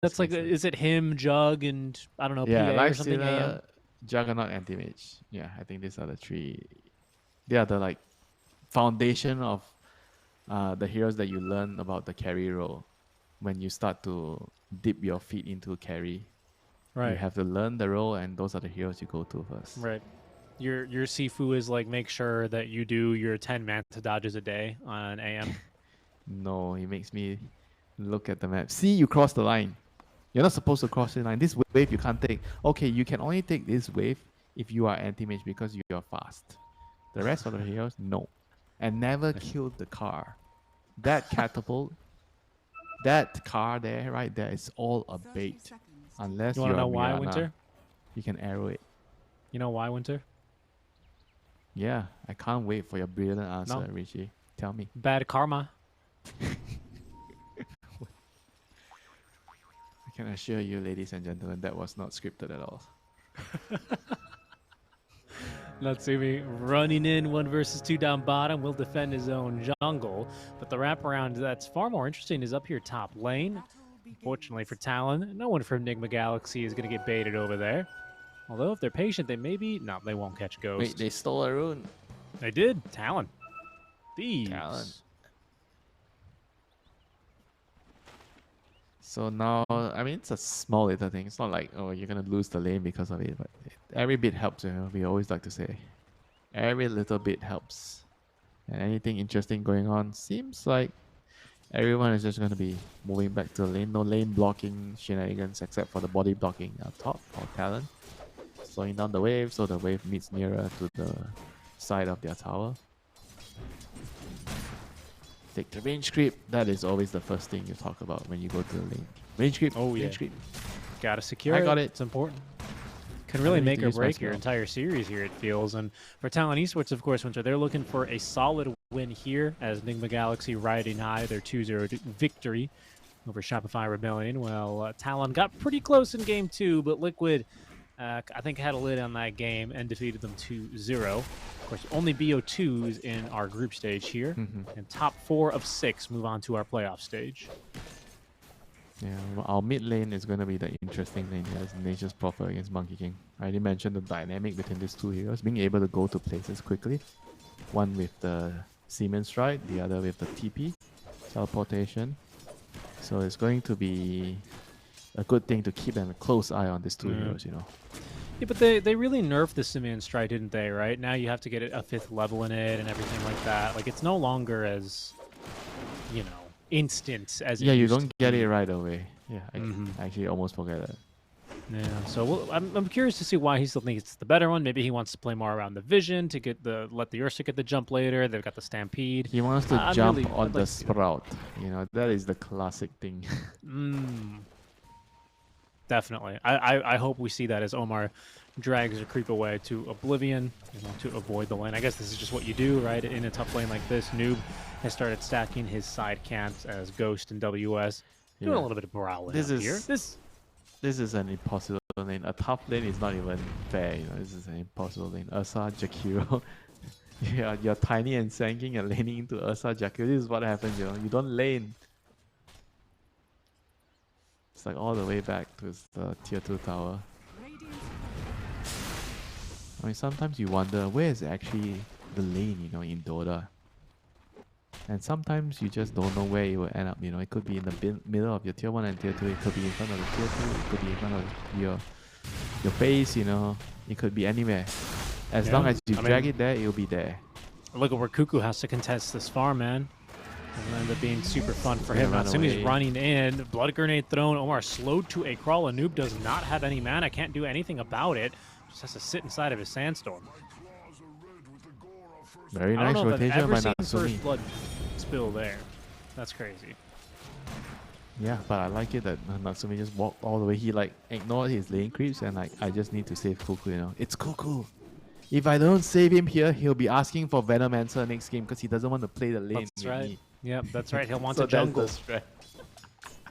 That's like, is it him, Jug, and I don't know, Yeah, PA or something? AM. Lifestealer, Juggernaut, Anti-Mage. Yeah, I think these are the three. They are the like foundation of the heroes that you learn about the carry role when you start to dip your feet into carry. You Right. have to learn the role, and those are the heroes you go to first. Right. Your Sifu is like, make sure that you do your 10 manta dodges a day on AM. No, he makes me look at the map. See, you cross the line. You're not supposed to cross the line. This wave you can't take. Okay, you can only take this wave if you are anti-mage because you are fast. The rest of the heroes, no. And never kill the car. That catapult, that car there, right there, is all a bait. Unless You you want to are know why, Mirana, Winter? you can arrow it. You know why, Winter? Yeah, I can't wait for your brilliant answer, No. Richie. Tell me. Bad karma. I can assure you, ladies and gentlemen, that was not scripted at all. Natsumi running in 1 versus 2 down bottom, will defend his own jungle, but the wraparound that's far more interesting is up here top lane. Unfortunately for Talon, no one from Nigma Galaxy is going to get baited over there. Although if they're patient, they maybe... No, they won't catch Ghost. Wait, they stole a rune. They did. Talon. Thieves. Talon. So now, I mean, it's a small little thing. It's not like, oh, you're going to lose the lane because of it. But every bit helps, you know. We always like to say. Every little bit helps. And anything interesting going on, seems like everyone is just going to be moving back to the lane. No lane blocking shenanigans except for the body blocking up top or Talon. Slowing down the wave so the wave meets nearer to the side of their tower. Take the range creep. That is always the first thing you talk about when you go to the lane. Range creep. Oh, yeah. Range creep. Gotta secure it. I got it. It's important. Can really make or break your spell. entire series here, it feels. And for Talon Esports, of course, Winter, they're looking for a solid win here as Nigma Galaxy riding high their 2-0 victory over Shopify Rebellion. Well, Talon got pretty close in game 2, but Liquid, I think, had a lid on that game and defeated them 2-0. Of course, only BO2s in our group stage here. And top 4 of 6 move on to our playoff stage. Yeah, well, our mid lane is going to be the interesting lane as Nature's Prophet against Monkey King. I already mentioned the dynamic between these two heroes, being able to go to places quickly. One with the Seaman Strike, the other with the TP, teleportation. So it's going to be a good thing to keep a close eye on these two heroes, you know. Yeah, but they really nerfed the Simeon Strike, didn't they, right? Now you have to get a 5th level in it and everything like that. Like, it's no longer as, you know, instant as it you used don't to get be. it right away. Yeah, I actually almost forget that. Yeah, so I'm curious to see why he still thinks it's the better one. Maybe he wants to play more around the vision to get let the Ursa get the jump later. They've got the Stampede. He wants to jump on the Sprout. You know, that is the classic thing. Definitely. I hope we see that as Omar drags a creep away to Oblivion, you know, to avoid the lane. I guess this is just what you do, right? In a tough lane like this, Noob has started stacking his side camps as Ghost and WS. Doing a little bit of brawling here. This is an impossible lane. A tough lane is not even fair, you know. This is an impossible lane. Ursa, Jakiro. Yeah, you're tiny and sanking and laning into Ursa, Jakiro. This is what happens, you know. You don't lane. It's like all the way back to the tier 2 tower. I mean, sometimes you wonder where is actually the lane, you know, in Dota. And sometimes you just don't know where it will end up, you know. It could be in the middle of your tier 1 and tier 2. It could be in front of the tier 2. It could be in front of your base, you know. It could be anywhere. As long as you drag it there, it'll be there. Look at where Cuckoo has to contest this farm, man. It'll end up being super fun for him. Natsumi's running in. Blood Grenade thrown. Omar slowed to a crawl. A Noob does not have any mana. Can't do anything about it. Just has to sit inside of his Sandstorm. Very nice rotation by Natsumi. First blood spill there. That's crazy. Yeah, but I like it that Natsumi just walked all the way. He like ignored his lane creeps and like, I just need to save Cuckoo, you know. It's Cuckoo. If I don't save him here, he'll be asking for Venomancer next game because he doesn't want to play the lane. That's right. Me. Yep, that's right. He'll want so to jungle.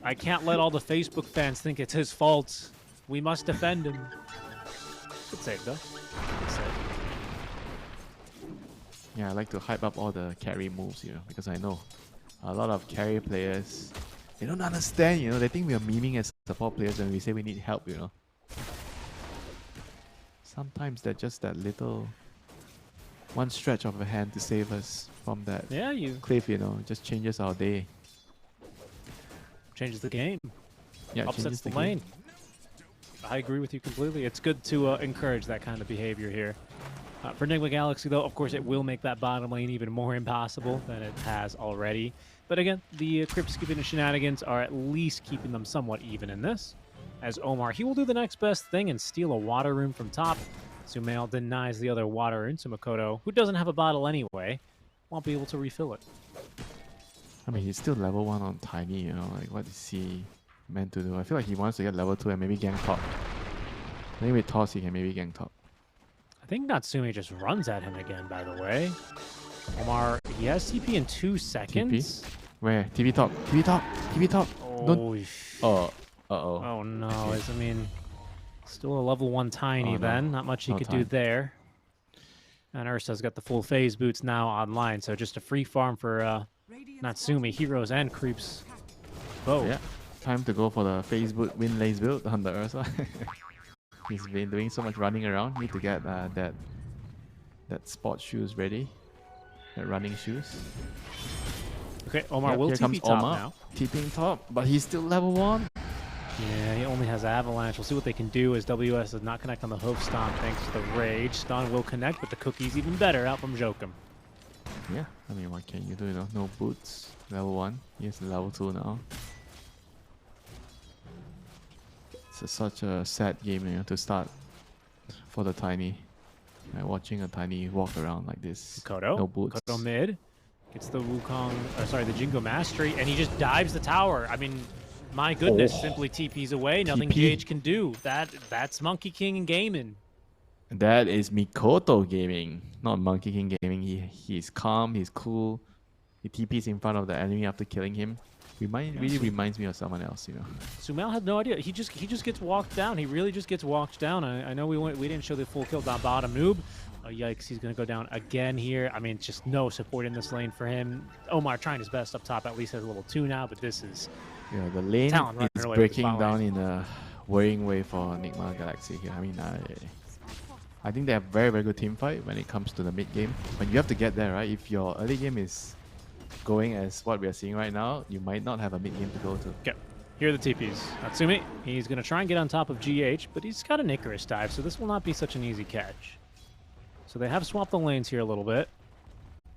I can't let all the Facebook fans think it's his fault. We must defend him. Good save, though. Good save. Yeah, I like to hype up all the carry moves, you know, because I know a lot of carry players, they don't understand, you know, they think we are memeing as support players when we say we need help, you know. Sometimes they're just that little one stretch of a hand to save us from that cliff, you know, just changes our day. Changes the game. Yeah, upsets the lane. I agree with you completely. It's good to encourage that kind of behavior here. For Nigma Galaxy, though, of course, it will make that bottom lane even more impossible than it has already. But again, the crypt skipping and shenanigans are at least keeping them somewhat even in this. As Omar, he will do the next best thing and steal a water rune from top. Sumail denies the other water rune to Makoto, who doesn't have a bottle anyway. Won't be able to refill it. I mean, he's still level 1 on Tiny, you know, like what is he meant to do? I feel like he wants to get level 2 and maybe gank top. Maybe with toss he can maybe gank top. I think Natsumi just runs at him again, by the way. Omar, he has TP in 2 seconds. TP? Where? TV top, TV top, TV top. Oh, uh-oh. Oh no, I mean, still a level 1 Tiny then. Not much he could do there. And Ursa's got the full phase boots now online, so just a free farm for Natsumi, heroes and creeps both. Yeah, time to go for the phase boot win lace build on the Ursa. He's been doing so much running around. Need to get that sport shoes ready. That running shoes. Okay, Omar will here TP comes top Omar, now. TPing top, but he's still level 1. Yeah, he only has Avalanche. We'll see what they can do as WS does not connect on the Hoof Stomp thanks to the Rage. Stun will connect, but the cookie's even better out from Jokum. Yeah, I mean, what can you do? You know, no boots. Level 1. He's level 2 now. It's such a sad game, you know, to start for the Tiny. Like watching a Tiny walk around like this. Makoto. No boots. Makoto mid. Gets the Wukong, the Jingo Mastery, and he just dives the tower. I mean, my goodness, simply TP's away. Nothing GH can do. That's Monkey King Gaming. That is Mikoto Gaming, not Monkey King Gaming. He's calm, he's cool. He TP's in front of the enemy after killing him. Really reminds me of someone else, you know. Sumail had no idea. He just gets walked down. He really just gets walked down. I know we didn't show the full kill down bottom noob. Oh, yikes, he's going to go down again here. I mean, just no support in this lane for him. Omar trying his best up top, at least has a level 2 now, but this is... Yeah, the lane is breaking down in a worrying way for Nigma Galaxy here. I mean, I think they have very, very good team fight when it comes to the mid game. But you have to get there, right? If your early game is going as what we are seeing right now, you might not have a mid game to go to. Okay, here are the TPs. Natsumi, he's going to try and get on top of GH, but he's got an Icarus dive, so this will not be such an easy catch. So they have swapped the lanes here a little bit,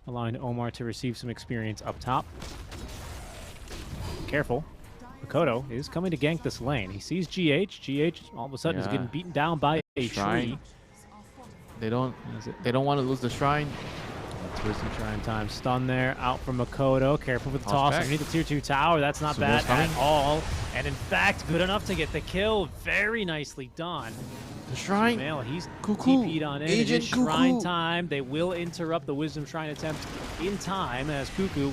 allowing Omar to receive some experience up top. Careful. Makoto is coming to gank this lane. He sees GH. GH all of a sudden is getting beaten down by a tree. They don't want to lose the shrine. That's Wisdom Shrine time. Stun there, out from Makoto. Careful with the toss underneath the tier 2 tower. That's not bad at all. And in fact, good enough to get the kill. Very nicely done. The shrine. He's TP'd on in. It is shrine time. They will interrupt the Wisdom Shrine attempt in time as Cuckoo,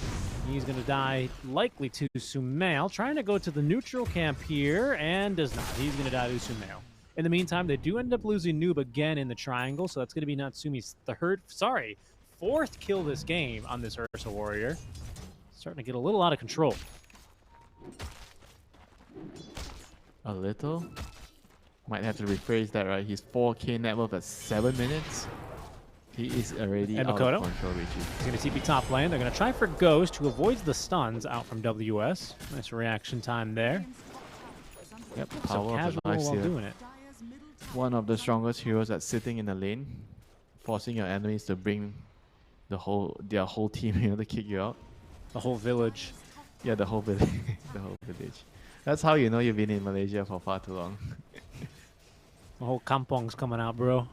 he's going to die likely to Sumail. Trying to go to the neutral camp here and does not. He's going to die to Sumail. In the meantime, they do end up losing Noob again in the triangle, so that's going to be Natsumi's fourth kill this game on this Ursa Warrior. Starting to get a little out of control. A little? Might have to rephrase that, right? He's 4k net worth at 7 minutes. He is already out of control, Richie. He's going to TP top lane. They're going to try for Ghost, who avoids the stuns out from WS. Nice reaction time there. Yep, so casual while doing it. One of the strongest heroes that's sitting in the lane, forcing your enemies to bring their whole team, you know, to kick you out. The whole village. Yeah, the whole village. The whole village. That's how you know you've been in Malaysia for far too long. The whole kampong's coming out, bro.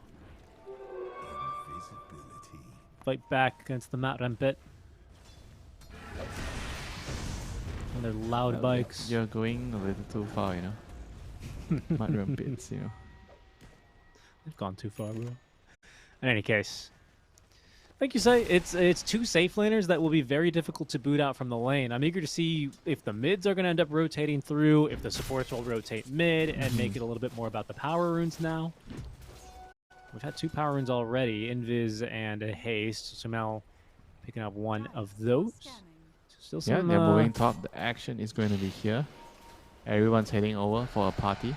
Fight back against the Mat Rempet. And their loud bikes. You're going a little too far, you know. Mat Rempets, you know. They've gone too far, bro. In any case, like you say, it's two safe laners that will be very difficult to boot out from the lane. I'm eager to see if the mids are going to end up rotating through, if the supports will rotate mid and make it a little bit more about the power runes now. We've had 2 power runes already, Invis and a Haste. Sumail picking up one of those. Still some, they're moving top. The action is going to be here. Everyone's heading over for a party.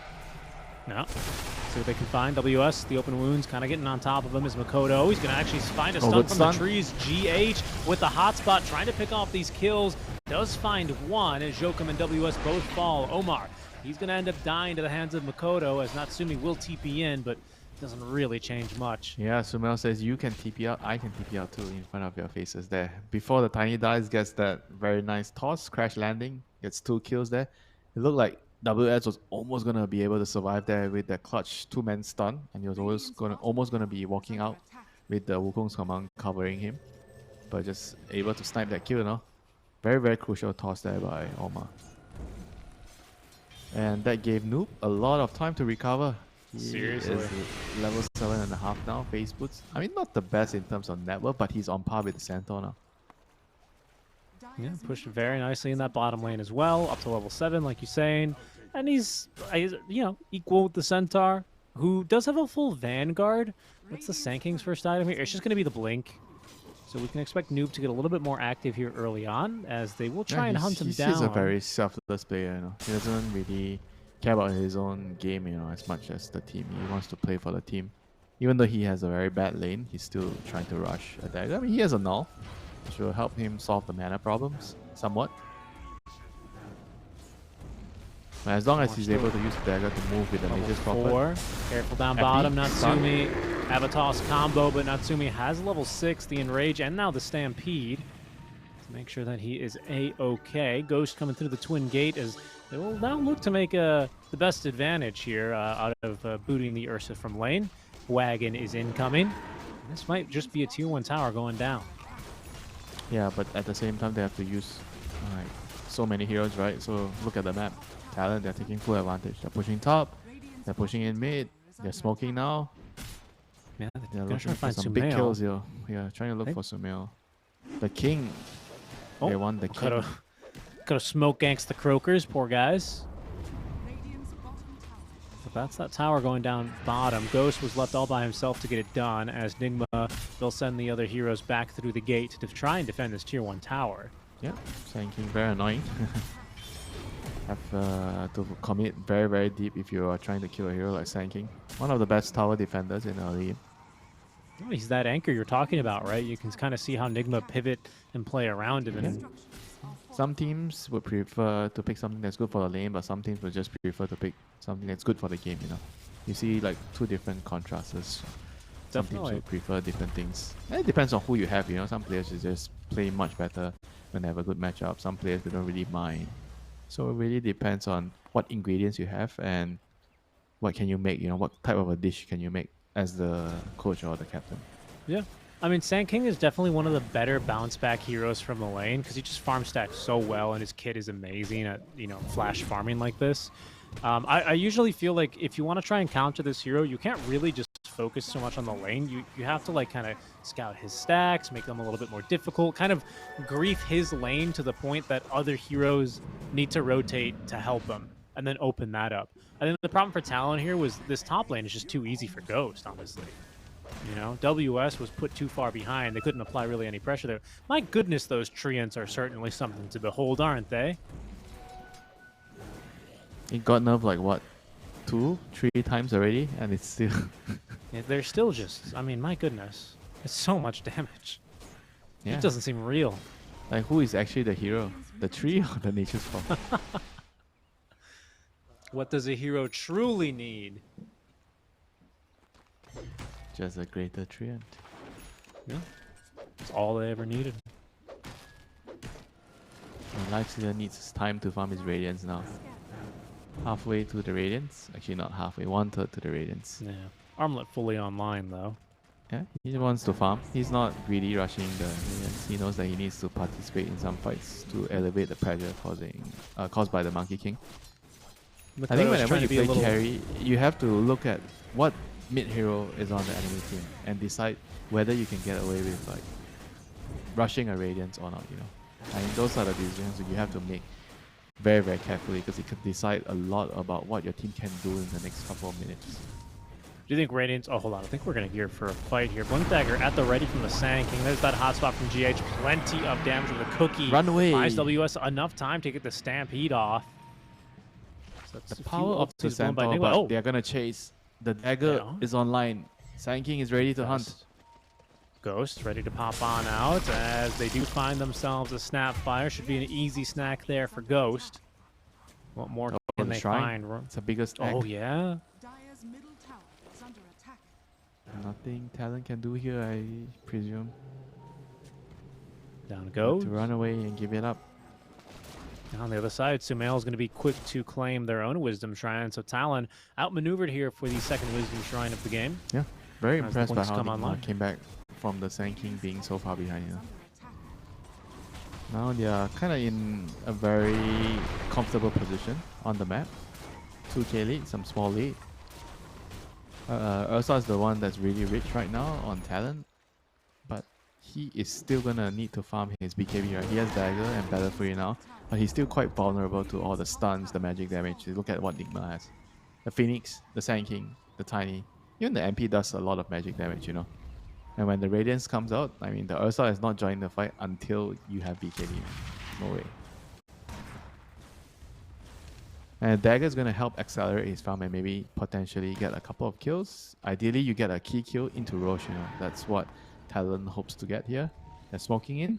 No. See what they can find. WS, the open wounds, kind of getting on top of him is Makoto. He's going to actually find a stun from the trees. GH with the hotspot, trying to pick off these kills. Does find one as Jokum and WS both fall. Omar, he's going to end up dying to the hands of Makoto as Natsumi will TP in, but doesn't really change much. Yeah, Sumel says you can TP out, I can TP out too in front of your faces there. Before the Tiny Dice gets that very nice toss, crash landing, gets 2 kills there. It looked like WS was almost gonna be able to survive there with that clutch 2-man stun, and he was almost gonna be walking out with the Wukong's command covering him, but just able to snipe that kill, you know. Very, very crucial toss there by Omar. And that gave Noob a lot of time to recover. Seriously. He is level 7.5 now, face boots. I mean, not the best in terms of network, but he's on par with the Centaur now. Yeah, pushed very nicely in that bottom lane as well, up to level 7, like you're saying. And he's, you know, equal with the Centaur, who does have a full Vanguard. What's the Sanking's first item here? It's just going to be the Blink. So we can expect Noob to get a little bit more active here early on, as they will try and hunt him down. He's a very selfless player, you know. He doesn't really care about his own game, you know, as much as the team. He wants to play for the team. Even though he has a very bad lane, he's still trying to rush a dagger. I mean, he has a null, which will help him solve the mana problems somewhat. But as long as he's able to use the dagger to move with the mages proper. Careful down bottom, Natsumi. Have a toss combo, but Natsumi has level 6, the Enrage, and now the Stampede. To make sure that he is A-okay. Ghost coming through the Twin Gate as they will now look to make the best advantage here out of booting the Ursa from lane. Wagon is incoming. This might just be a tier 1 tower going down. Yeah, but at the same time, they have to use so many heroes, right? So look at the map. Talon, they're taking full advantage. They're pushing top. They're pushing in mid. They're smoking now. Yeah, they're looking for some big kills here. Yeah, trying to look for Sumail. The king. They won the king. Could have smoke ganks the Croakers, poor guys. But that's that tower going down bottom. Ghost was left all by himself to get it done, as Nigma will send the other heroes back through the gate to try and defend this tier 1 tower. Yeah, Sand King very annoying. Have to commit very, very deep if you are trying to kill a hero like Sand King. One of the best tower defenders in our league. Oh, he's that anchor you're talking about, right? You can kind of see how Nigma pivot and play around him. And some teams would prefer to pick something that's good for the lane, but some teams would just prefer to pick something that's good for the game, you know. You see like 2 different contrasts. Some teams would prefer different things. And it depends on who you have, you know. Some players just play much better when they have a good matchup. Some players, they don't really mind. So it really depends on what ingredients you have and what can you make, you know, what type of a dish can you make as the coach or the captain. Yeah. I mean, Sand King is definitely one of the better bounce back heroes from the lane because he just farm stacks so well and his kit is amazing at, you know, flash farming like this. I usually feel like if you want to try and counter this hero, you can't really just focus so much on the lane. You have to like kind of scout his stacks, make them a little bit more difficult, kind of grief his lane to the point that other heroes need to rotate to help him and then open that up. I think the problem for Talon here was this top lane is just too easy for Ghost, honestly. You know, WS was put too far behind. They couldn't apply really any pressure there. My goodness, those Treants are certainly something to behold, aren't they? It got nerfed like what, 2, 3 times already, and it's still yeah, they're still just, I mean, my goodness, it's so much damage. Yeah. It doesn't seem real. Like, who is actually the hero? The tree or the nature's form? What does a hero truly need? Just a greater treant. Yeah, it's all they ever needed. Lifestealer needs time to farm his Radiance now. Halfway to the Radiance. Actually, not halfway. 1/3 to the Radiance. Yeah. Armlet fully online, though. Yeah, he wants to farm. He's not greedy rushing the Radiance. He knows that he needs to participate in some fights to elevate the pressure caused by the Monkey King. I think whenever you play carry, you have to look at what mid hero is on the enemy team and decide whether you can get away with like rushing a Radiance or not, you know. I mean, those are the decisions that you have to make very, very carefully because it could decide a lot about what your team can do in the next couple of minutes. Do you think Radiance... Oh, hold on. I think we're going to gear for a fight here. Blink Dagger at the ready from the Sand King. There's that hotspot from GH. Plenty of damage with the Cookie. Run away. Buys WS enough time to get the Stampede off. That's The a few power of the ultis blown by Centaur, Nigma. but Oh, they're gonna chase. The dagger Yeah. is online. Sand King is ready to hunt. Ghost ready to pop on out as they do find themselves a Snapfire. Should be an easy snack there for Ghost. What more can the they shrine. find? It's the biggest stack. Oh, yeah. Dire's middle tower is under attack. Nothing Talon can do here, I presume. Down But goes. to run away and give it up. On the other side, Sumail is going to be quick to claim their own Wisdom Shrine. So Talon outmaneuvered here for the second Wisdom Shrine of the game. Yeah, very As the impressed by points how come Nigma online. came back from the Sand King being so far behind. You know. Under attack. Now they are kind of in a very comfortable position on the map. 2k lead, some small lead. Ursa is the one that's really rich right now on talent, but he is still gonna need to farm his BKB, right? He has Dagger and Battle Fury now, but he's still quite vulnerable to all the stuns, the magic damage. You look at what Nigma has. The Phoenix, the Sand King, the Tiny. Even the MP does a lot of magic damage, you know. And when the Radiance comes out, I mean, the Ursa is not joining the fight until you have BKB. No way. And Dagger is going to help accelerate his farm and maybe potentially get a couple of kills. Ideally, you get a key kill into Roche, you know. That's what Talon hopes to get here. They're smoking in.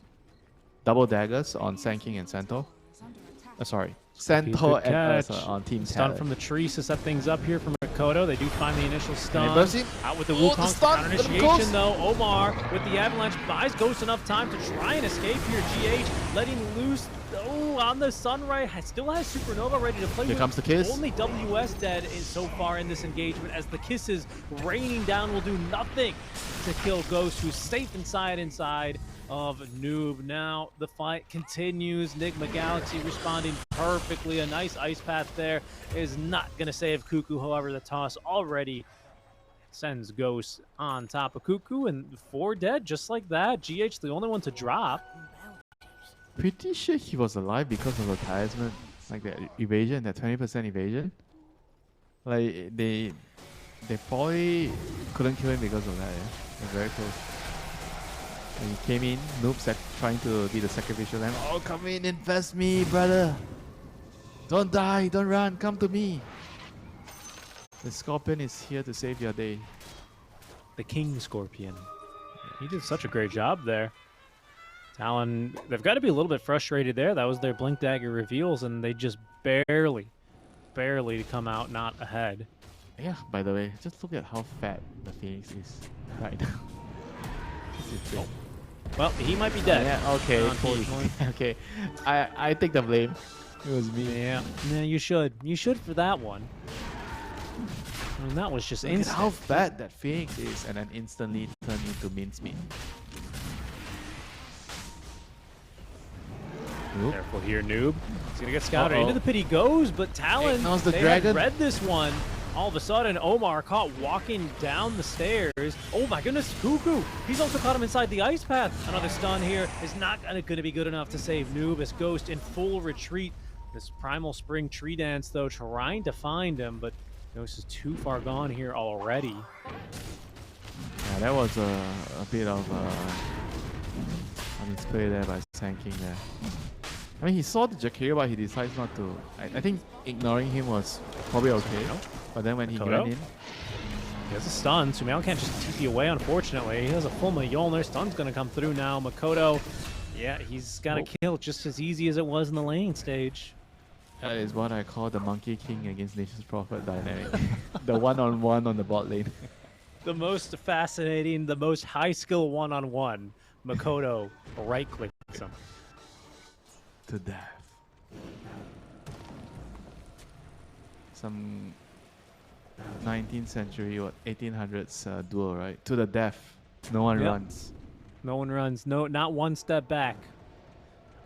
Double daggers on Sand King and Centaur. Is under attack. Sorry. Centaur and Ursa on Team Stun Talon. from the trees to set things up here from Makoto. They do find the initial stun. burst him. Out with the Oh, the Wukong stun. counter Let him initiation ghost. though. Omar with the avalanche buys Ghost enough time to try and escape here. GH letting loose. Oh, on the Sunrise. Still has Supernova ready to play Here with. comes the kiss. Only WS dead is so far in this engagement as the kisses raining down will do nothing to kill Ghost, who's safe inside of Noob. Now the fight continues. Nigma Galaxy responding perfectly. A nice ice path there is not going to save Cuckoo. However, the toss already sends Ghost on top of Cuckoo, and 4 dead just like that. GH the only one to drop. Pretty sure he was alive because of the talisman, like that evasion, that 20% evasion. Like they probably couldn't kill him because of that. Yeah, they're very close. And he came in, Noob trying to be the sacrificial lamb. Oh, come in, infest me, brother. Don't die, don't run, come to me. The Scorpion is here to save your day. The King Scorpion. He did such a great job there. Talon, they've got to be a little bit frustrated there. That was their Blink Dagger reveals, and they just barely come out not ahead. Yeah, by the way, just look at how fat the Phoenix is right now. This is big. Well, he might be dead. Yeah, okay, unfortunately. okay. I take the blame. It was me. Yeah, you should. You should for that one. I mean, that was just Look at instant. how fat that Phoenix is, and then instantly turn into mincemeat. Nope. Careful here, Noob. He's gonna get scouted. Uh-oh. Into the pit he goes, but Talon, Ignores the they dragon. had read this one. All of a sudden, Omar caught walking down the stairs. Oh my goodness, Cuckoo! He's also caught him inside the ice path. Another stun here is not gonna be good enough to save Noob as Ghost in full retreat. This Primal Spring Tree Dance, though, trying to find him, but Ghost is too far gone here already. Yeah, that was a bit of a misplay there by Sand King there. I mean, he saw the Jakiro, but he decides not to. I think ignoring him was probably okay. But then when he Makoto? ran in, He has a stun. Sumail can't just TP away, unfortunately. He has a full Mjolnir. Stun's going to come through now. Makoto, yeah, he's got a kill just as easy as it was in the laning stage. that is what I call the Monkey King against Nature's Prophet dynamic. The one-on-one on the bot lane. The most fascinating, the most high-skill one-on-one. Makoto right-clicks him. To death. Some 19th century or 1800s duel, right? To the death. No one Yep. runs. No one runs. No, not one step back.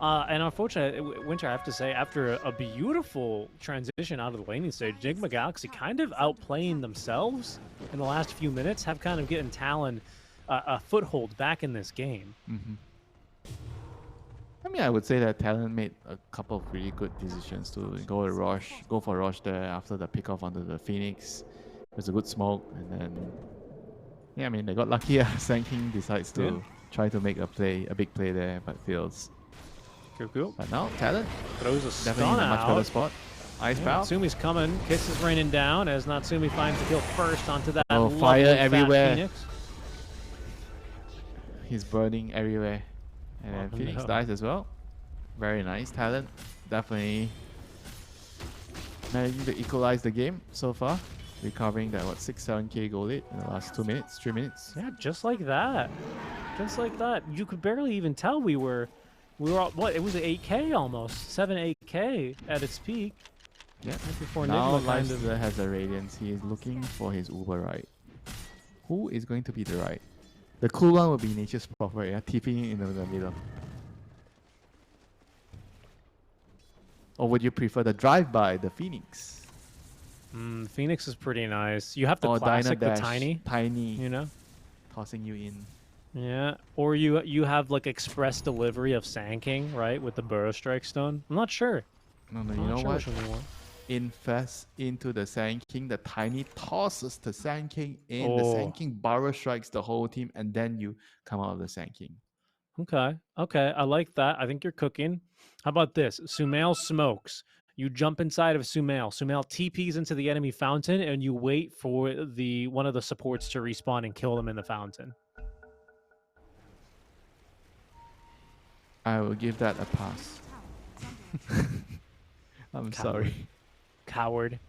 And unfortunately, Winter, I have to say, after a beautiful transition out of the laning stage, Nigma Galaxy kind of outplaying themselves in the last few minutes, have kind of getting Talon a foothold back in this game. Mm-hmm. I mean, I would say that Talon made a couple of really good decisions to go for Roche there after the pick off onto the Phoenix. It was a good smoke, and then yeah, I mean they got lucky. Sand King decides to try to make a big play there, but fails. Cool. But now Talon Throws a definitely stun in a much better out. spot. Ice Yeah, Bow. Natsumi's coming. Kiss is raining down as Natsumi finds the kill first onto that Oh, lovely fire fat everywhere. Phoenix. He's burning everywhere. And then Oh, Phoenix no. dies as well. Very nice. Talent. Definitely managing to equalize the game so far. Recovering that, 6-7k goal lead in the last 2 minutes, 3 minutes. Yeah, just like that. Just like that. You could barely even tell we were what? It was 8K almost. 8K at its peak. Yeah. Right before Now Nigma kind of. Lifestealer has a Radiance. He is looking for his Uber ride. Who is going to be the ride? The cool one will be Nature's Prophet, yeah, TPing in the middle. Or would you prefer the drive-by, the Phoenix? Phoenix is pretty nice. You have the Or classic, the Dynadash, tiny, tiny, you know? tossing you in. Yeah. Or you have like express delivery of Sand King, right? With the Burrow Strike Stone. I'm not sure. No, you I'm know not sure what? which one you want. Infest into the Sand King. The tiny tosses the Sand King in. The Oh. Sand King Burrow strikes the whole team, and then you come out of the Sand King. Okay. Okay. I like that. I think you're cooking. How about this? Sumail smokes. You jump inside of Sumail. Sumail TPs into the enemy fountain, and you wait for one of the supports to respawn and kill them in the fountain. I will give that a pass. I'm sorry. Coward.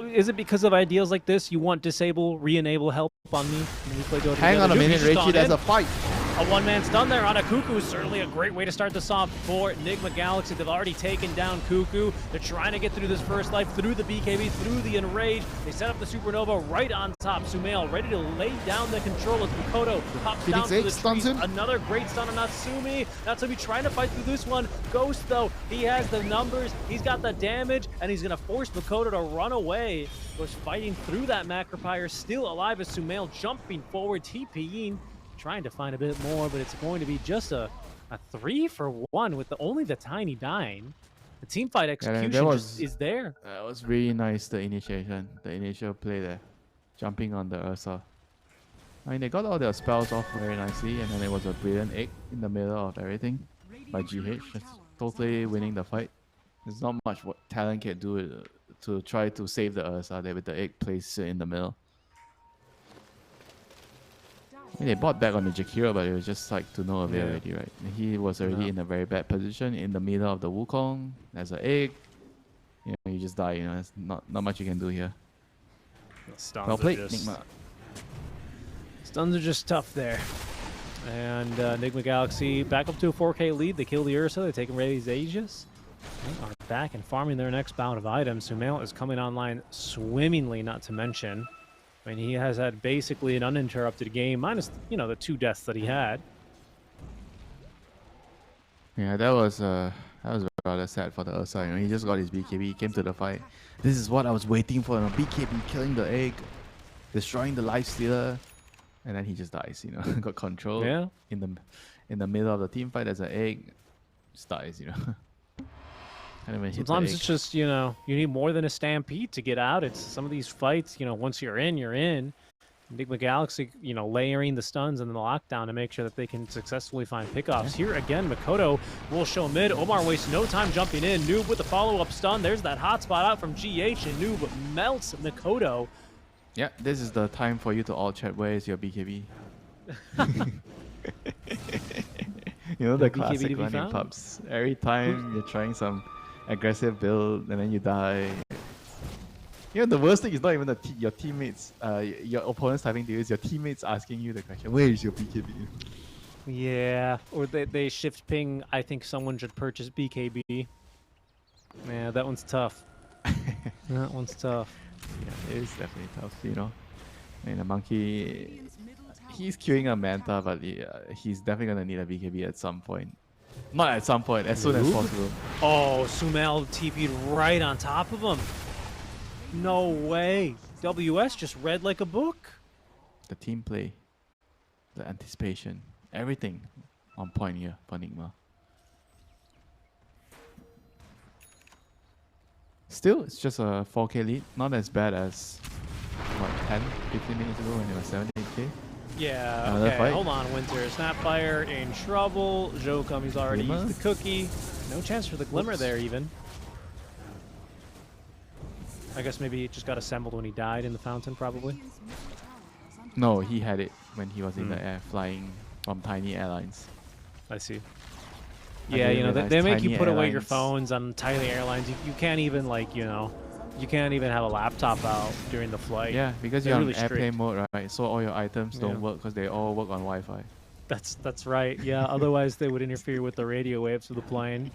Is it because of ideals like this you want disable, re-enable help on me when we play Dota Hang on a minute, Richie. There's a fight. A one-man stun there on a Cuckoo. Certainly a great way to start this off for Nigma Galaxy. They've already taken down Cuckoo. They're trying to get through this first life, through the BKB, through the Enrage. They set up the Supernova right on top. Sumail ready to lay down the control as Makoto pops down Phoenix to the 8 stuns trees. him. Another great stun on Natsumi. Natsumi trying to fight through this one. Ghost, though, he has the numbers. He's got the damage, and he's going to force Makoto to run away. Was fighting through that Macropire, still alive as Sumail jumping forward, TPing. Trying to find a bit more, but it's going to be just a 3-for-1 with only the tiny dying. The team fight execution is there. That was really nice, the initiation, the initial play there. Jumping on the Ursa. I mean, they got all their spells off very nicely, and then it was a brilliant egg in the middle of everything by GH. Just totally winning the fight. There's not much what Talon can do to try to save the Ursa there with the egg placed in the middle. I mean, they bought back on the Jakiro, but it was just like to no avail already, right? He was already in a very bad position in the middle of the Wukong. There's an egg. You know, you just die. You know, there's not much you can do here. Well played, Nigma. Stuns are just tough there. And Nigma Galaxy back up to a 4K lead. They kill the Ursa. They take away his Aegis. They are back and farming their next bout of items. Sumail is coming online swimmingly, not to mention. I mean, he has had basically an uninterrupted game, minus, the 2 deaths that he had. Yeah, that was rather sad for the Ursa. You know, he just got his BKB, he came to the fight. This is what I was waiting for. BKB killing the egg, destroying the Lifestealer, and then he just dies. You know, got control. Yeah. In the middle of the team fight, there's an egg, just dies. You know. Sometimes it's just, you need more than a stampede to get out. It's some of these fights, once you're in, you're in. Nigma Galaxy, layering the stuns and then the lockdown to make sure that they can successfully find pickoffs. Here again, Makoto will show mid. Omar wastes no time jumping in. Noob with the follow-up stun. There's that hotspot out from GH, and Noob melts Makoto. Yeah, this is the time for you to all chat, where is your BKB? You know, the classic one in pubs. Every time you're trying some aggressive build and then you die. You know, the worst thing is not even your teammates, your opponents having to use, your teammates asking you the question, where is your BKB? Yeah, or they shift ping, I think someone should purchase BKB. Yeah, that one's tough. That one's tough. Yeah, it is definitely tough, you know. I mean, the monkey, he's queuing a Manta, but he's definitely going to need a BKB at some point. Not at some point, as soon as possible. Oh, Sumail TP'd right on top of him. No way. WS just read like a book. The team play, the anticipation, everything on point here for Nigma. Still, it's just a 4K lead. Not as bad as, what, 10, 15 minutes ago when it was 17K? Yeah, Another okay, fight? hold on, Winter. Snapfire in trouble. Jokum, he's already Glimmer? used the cookie. No chance for the Glimmer there, even. I guess maybe it just got assembled when he died in the fountain, probably. Radiant's middle tower is under No, attack. he had it when he was in the air, flying from Tiny Airlines. I see. I Yeah, you didn't know, realize they make you Tiny put away your Airlines- phones on Tiny Airlines. You can't even, like, you know, you can't even have a laptop out during the flight. Yeah, because They're you're really on airplane strict. mode, right? So all your items Yeah. don't work because they all work on Wi-Fi. That's right. Yeah, otherwise they would interfere with the radio waves of the plane,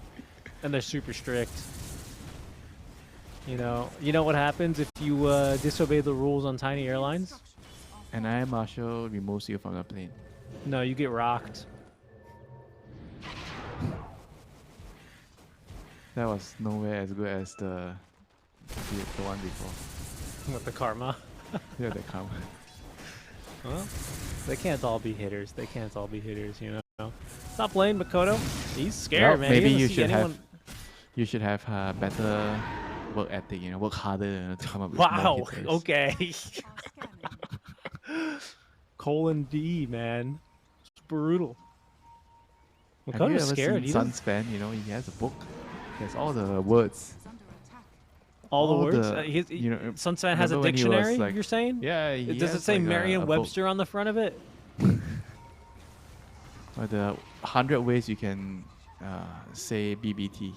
and they're super strict. You know what happens if you disobey the rules on Tiny Airlines? Structures are And Air Marshal removes you from the plane. No, you get rocked. That was nowhere as good as the one before. With the karma. Yeah, the come. Well, they can't all be hitters. They can't all be hitters, you know. Stop playing Makoto. He's scared, man. He Maybe doesn't you see should anyone... have better work ethic. You know, work harder to come up with more Wow. hitters. Okay. are scanning. Colon D, man. It's brutal. Have you Makoto's ever scared. seen He doesn't... Sunspan? You know, he has a book. He has all the words. Is under attack. All the all words? the- you know, Sunset has a remember when he was, dictionary, like- you're saying? Yeah, he Does it has, say like, a book. Merriam-Webster on the front of it? Or the 100 ways you can say BBT.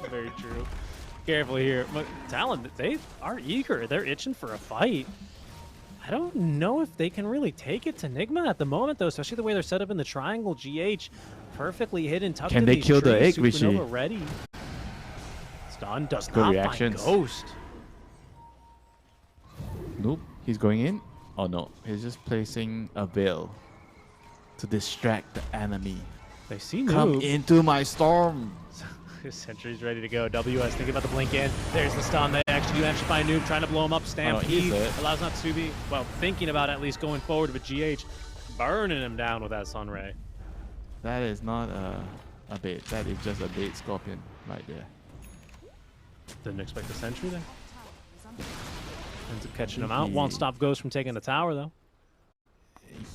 Very true. Careful here. Talon, they are eager. They're itching for a fight. I don't know if they can really take it to Nigma at the moment, though, especially the way they're set up in the triangle. GH perfectly hidden, tucked Can in they these kill the trees. egg, Richie? Supernova ready. Stun does Good not reactions. find Ghost. Nope. He's going in. Oh no, he's just placing a veil to distract the enemy. They see Come Noob. into my storm. His sentry's ready to go. WS thinking about the blink in. There's the stun. They actually find Noob trying to blow him up. Stampede he's it. allows Natsubi, well, thinking about at least going forward, but GH burning him down with that sun ray. That is not a bait. That is just a bait scorpion right there. Didn't expect the sentry there. Tower is under attack. Ends up catching him out. Won't stop Ghost from taking the tower, though.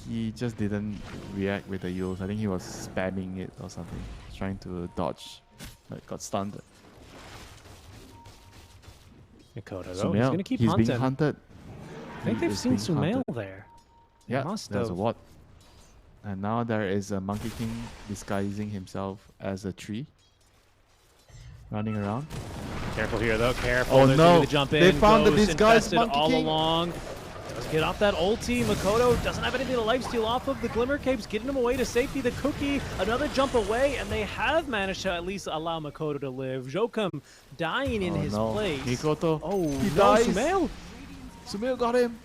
He just didn't react with the use. I think he was spamming it or something, trying to dodge. But got stunned. Makoto, though, he's Sumail, going to keep he's hunting. being hunted. I think He they've is seen being Sumail hunted. there. They Yeah, must there's a have. what? And now there is a Monkey King disguising himself as a tree, running around. Careful here, though. Careful. Oh, There's no. gonna be the jump in. They found the Ghost disguised infested Monkey all King. along. Does get off that ulti. Makoto doesn't have anything to lifesteal off of. The Glimmer Cape's getting him away to safety. The Cookie, another jump away, and they have managed to at least allow Makoto to live. Jokum dying in his place. Mikoto. Oh, He no, dies. Sumail. Sumail got him.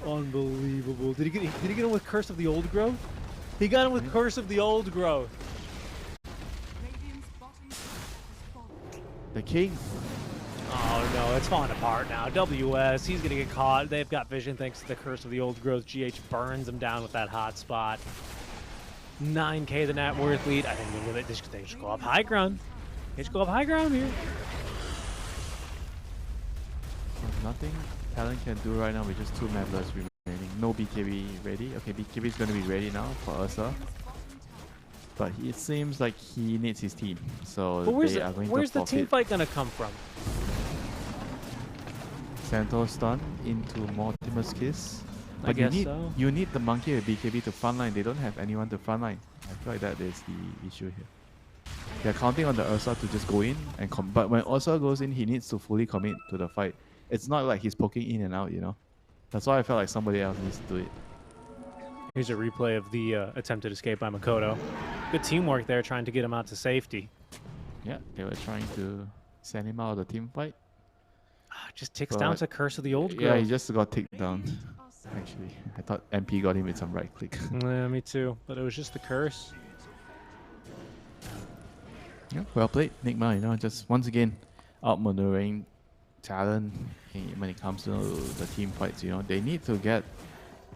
Unbelievable. Did he get him with Curse of the Old Growth? He got him with Curse of the Old Growth. Radiant's bottom tower has fallen. The king. Oh no, it's falling apart now. WS, he's gonna get caught. They've got vision thanks to the Curse of the Old Growth. GH burns him down with that hot spot. 9k the net worth lead. I think they just go up high ground. They just go up high ground here. There's nothing Talon can do right now with just 2 members remaining. No BKB ready. Okay, BKB is going to be ready now for Ursa. But it seems like he needs his team. So But they are going where's to the team forfeit. fight gonna come from? Centaur stun into Mortimer's Kiss. I But guess so. you need the monkey with BKB to frontline. They don't have anyone to frontline. I feel like that is the issue here. They're counting on the Ursa to just go in and but when Ursa goes in, he needs to fully commit to the fight. It's not like he's poking in and out, you know. That's why I felt like somebody else needs to do it. Here's a replay of the attempted escape by Makoto. Good teamwork there, trying to get him out to safety. Yeah, they were trying to send him out of the team fight. Just ticks down But- to Curse of the Old Yeah, Growth. he just got ticked down. Radiant are scanning. Actually, I thought MP got him with some right click. Yeah, me too. But it was just the curse. Yeah, well played, Nigma. You know, just once again outmaneuvering Talon when it comes to the team fights. You know, they need to get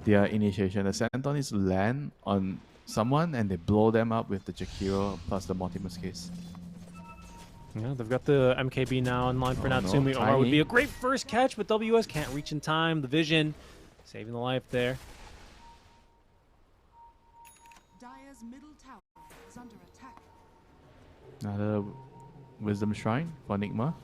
their initiation. The Centaur needs to land on someone and they blow them up with the Jakiro plus the Mortimer's Case. Yeah, they've got the MKB now in line for Oh, no, Natsumi. Omar would Tiny. be a great first catch, but WS can't reach in time. The vision saving the life there. Dire's middle tower is under attack. Another Wisdom Shrine for Nigma.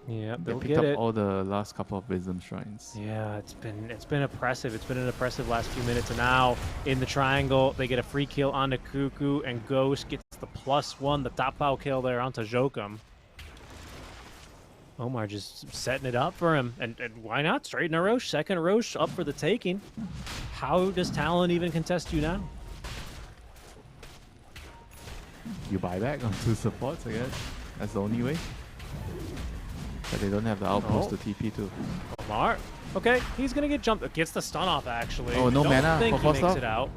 Yeah, They they'll picked get up it. all the last couple of wisdom shrines. Yeah, it's been oppressive. It's been an oppressive last few minutes. And now in the triangle, they get a free kill onto Cuckoo, and Ghost gets the +1, the top pow kill there onto Jokum. Omar just setting it up for him. And why not? Straight in a Roche. Second Roche up for the taking. How does Talon even contest you now? You buy back on 2 supports, I guess. That's the only way. But they don't have the outpost Oh. to TP to. Omar. Okay, he's going to get jumped. Gets the stun off, actually. Oh, no Don't mana think for he first makes off? it out.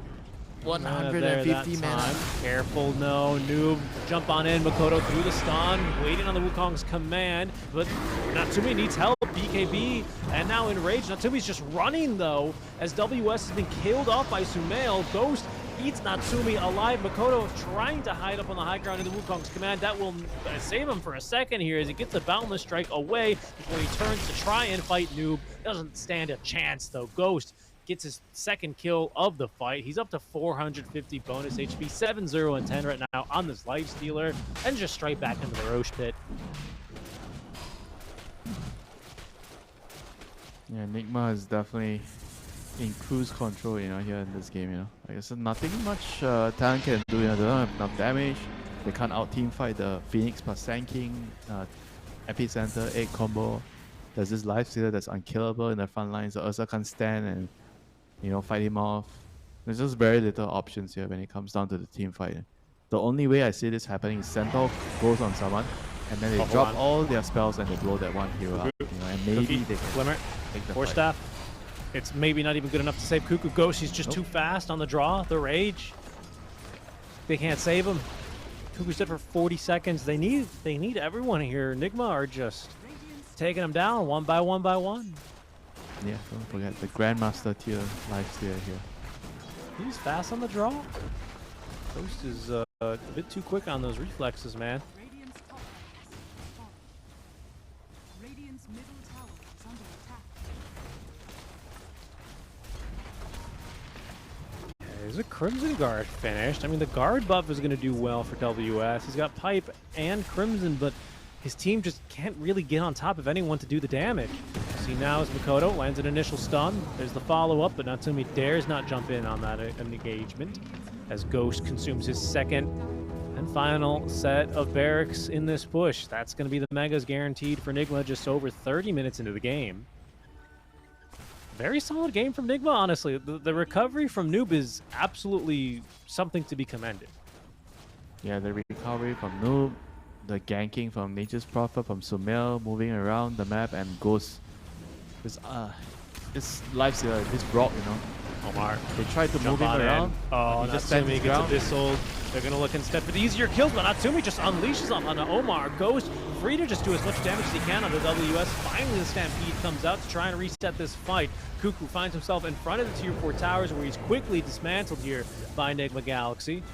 There 150 that mana. time. Careful, no. Noob, jump on in. Makoto through the stun, waiting on the Wukong's command. But Natsumi needs help. BKB, and now enraged. Natsumi's just running, though, as WS has been killed off by Sumail. Ghost eats Natsumi alive. Makoto trying to hide up on the high ground in the Wukong's command. That will save him for a second here as he gets the Boundless Strike away before he turns to try and fight Noob. Doesn't stand a chance, though. Ghost gets his second kill of the fight. He's up to 450 bonus HP, 7-0 and 10 right now on this Life Stealer, and just straight back into the Roche pit. Yeah, Nigma is definitely in cruise control, you know, here in this game, you know. Like I said, nothing much Talon can do, you know, they don't have enough damage. They can't out-team fight the Phoenix plus Sanking, Epicenter, 8 combo. There's this Life Stealer that's unkillable in the front lines, so Ursa can't stand and, you know, fight him off. There's just very little options here when it comes down to the team fight. The only way I see this happening is Centaur goes on someone, and then they drop all their spells and they blow that one hero up, you know, and maybe they can Glimmer, take the Force fight. Staff. It's maybe not even good enough to save Cuckoo. Ghost, he's just too fast on the draw, the rage. They can't save him. Cuckoo's dead for 40 seconds. They need everyone here. Nigma are just taking him down one by one by one. Yeah, don't forget the Grandmaster tier Life Stealer here. He's fast on the draw. Ghost is a bit too quick on those reflexes, man. Radiant's top has fallen. Radiant's middle tower is under attack. There's a Crimson Guard finished. I mean, the guard buff is going to do well for WS. He's got Pipe and Crimson, but his team just can't really get on top of anyone to do the damage. See now as Makoto lands an initial stun. There's the follow-up, but Natsumi dares not jump in on that engagement as Ghost consumes his second and final set of barracks in this push. That's going to be the Megas guaranteed for Nigma just over 30 minutes into the game. Very solid game from Nigma, honestly. The recovery from Noob is absolutely something to be commended. Yeah, the recovery from Noob, the ganking from Nature's Prophet, from Sumail, moving around the map, and Ghost. This Life Stealer, this Brock, you know. Omar. They tried to Jump move him on in. around. Oh, he just stands Natsumi his gets ground. abyssaled. They're going to look instead for the easier kills, but Natsumi just unleashes on Omar. Ghost free to just do as much damage as he can on the WS. Finally, the Stampede comes out to try and reset this fight. Cuckoo finds himself in front of the Tier 4 towers where he's quickly dismantled here by Nigma Galaxy.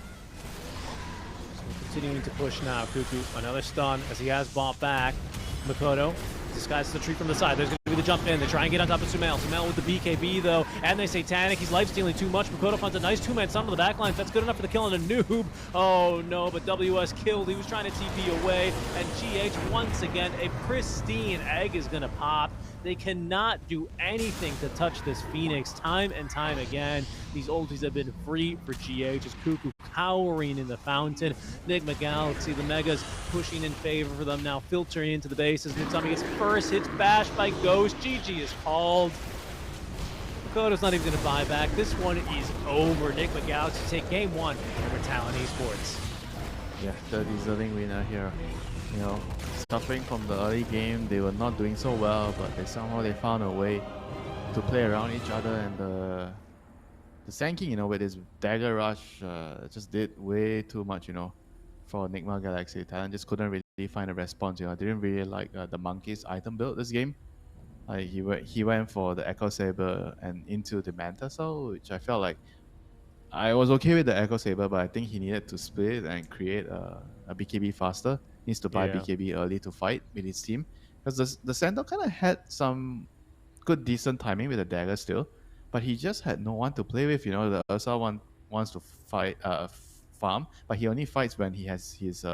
So continuing to push now. Cuckoo, another stun as he has bought back. Makoto disguises the tree from the side. There's going to be the jump in. They try and get on top of Sumail. Sumail with the BKB, though, and they Satanic. He's life-stealing too much. Makoto finds a nice two-man stun on the backline. That's good enough for the kill on a Noob. Oh, no, but WS killed. He was trying to TP away, and GH, once again, a pristine egg is going to pop. They cannot do anything to touch this Phoenix time and time again. These ultis have been free for GH as Cuckoo cowering in the fountain. Nigma Galaxy, the Megas pushing in favor for them now, filtering into the bases. Natsumi gets first hits bashed by Ghost. GG is called. Makoto's not even going to buy back. This one is over. Nigma Galaxy take game one over Talon Esports. Yeah, the deserving winner here. You know, suffering from the early game, they were not doing so well, but somehow they found a way to play around each other, and the Sanking, you know, with his dagger rush, just did way too much, you know, for Nigma Galaxy. Talon just couldn't really find a response, you know. I didn't really like the Monkey's item build this game. He went for the Echo Saber and into the Manta Soul, which I felt like I was okay with the Echo Saber, but I think he needed to split and create a BKB faster. Needs to buy Yeah. BKB early to fight with his team, because the Centaur kind of had some good decent timing with the dagger still, but he just had no one to play with. You know, the Ursa one wants to fight farm, but he only fights when he has his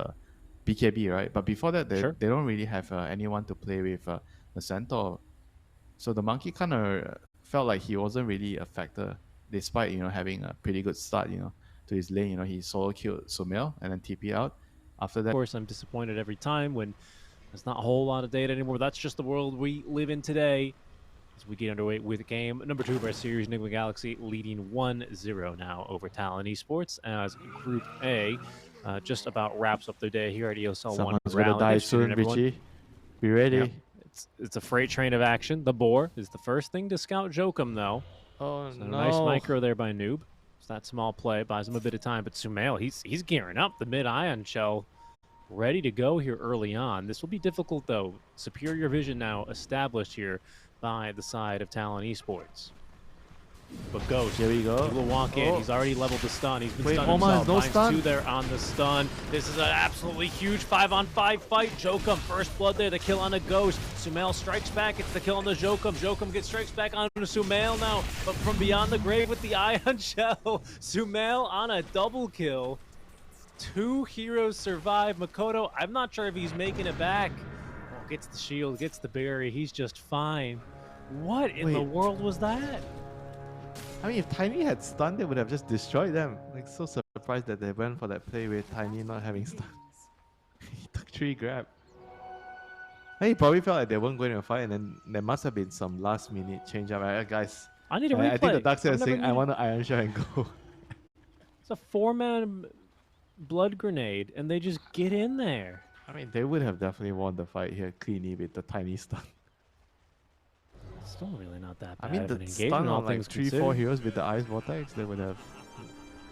BKB, right? But before that, Sure. they don't really have anyone to play with the Centaur. So the monkey kind of felt like he wasn't really a factor, despite having a pretty good start, to his lane. He solo killed Sumail and then TP out. After Of that, course, I'm disappointed every time when there's not a whole lot of data anymore. That's just the world we live in today. As we get underway with game number 2 of our series, Nigma Galaxy leading 1-0 now over Talon Esports as Group A just about wraps up their day here at ESL One. someone's gonna die soon, everyone. Richie. Be ready. Yep. It's a freight train of action. The boar is the first thing to scout Jokum, though. Oh So no! nice micro there by Noob. It's that small play, buys him a bit of time. But Sumail, he's gearing up. The mid-ion shell ready to go here early on. This will be difficult, though. Superior vision now established here by the side of Talon Esports. But Ghost, Here we go. he will walk in. He's already leveled the stun. He's been Wait, stunned Oma has himself. no Finds stun? 2 there on the stun. This is an absolutely huge 5-on-5 fight. Jokum, first blood there, the kill on a Ghost. Sumail strikes back. It's the kill on the Jokum. Jokum gets strikes back on Sumail now, but from beyond the grave with the ion shell. Sumail on a double kill. 2 heroes survive. Makoto, I'm not sure if he's making it back. Oh, gets the shield, gets the berry. He's just fine. What in the Wait. world was that? I mean, if Tiny had stun, they would have just destroyed them. Like, so surprised that they went for that play with Tiny not having stun. He took 3 grab. And he probably felt like they weren't going to fight, and then there must have been some last minute change up. Guys, I need a replay. I think the Darkseid I've is never saying, I needed- want to Iron Shot and go. It's a 4-man blood grenade, and they just get in there. I mean, they would have definitely won the fight here cleanly with the Tiny stun. Still really not that I bad. mean, of the an engagement, stun all on like things 3-4 considered. heroes with the Ice Vortex, they would have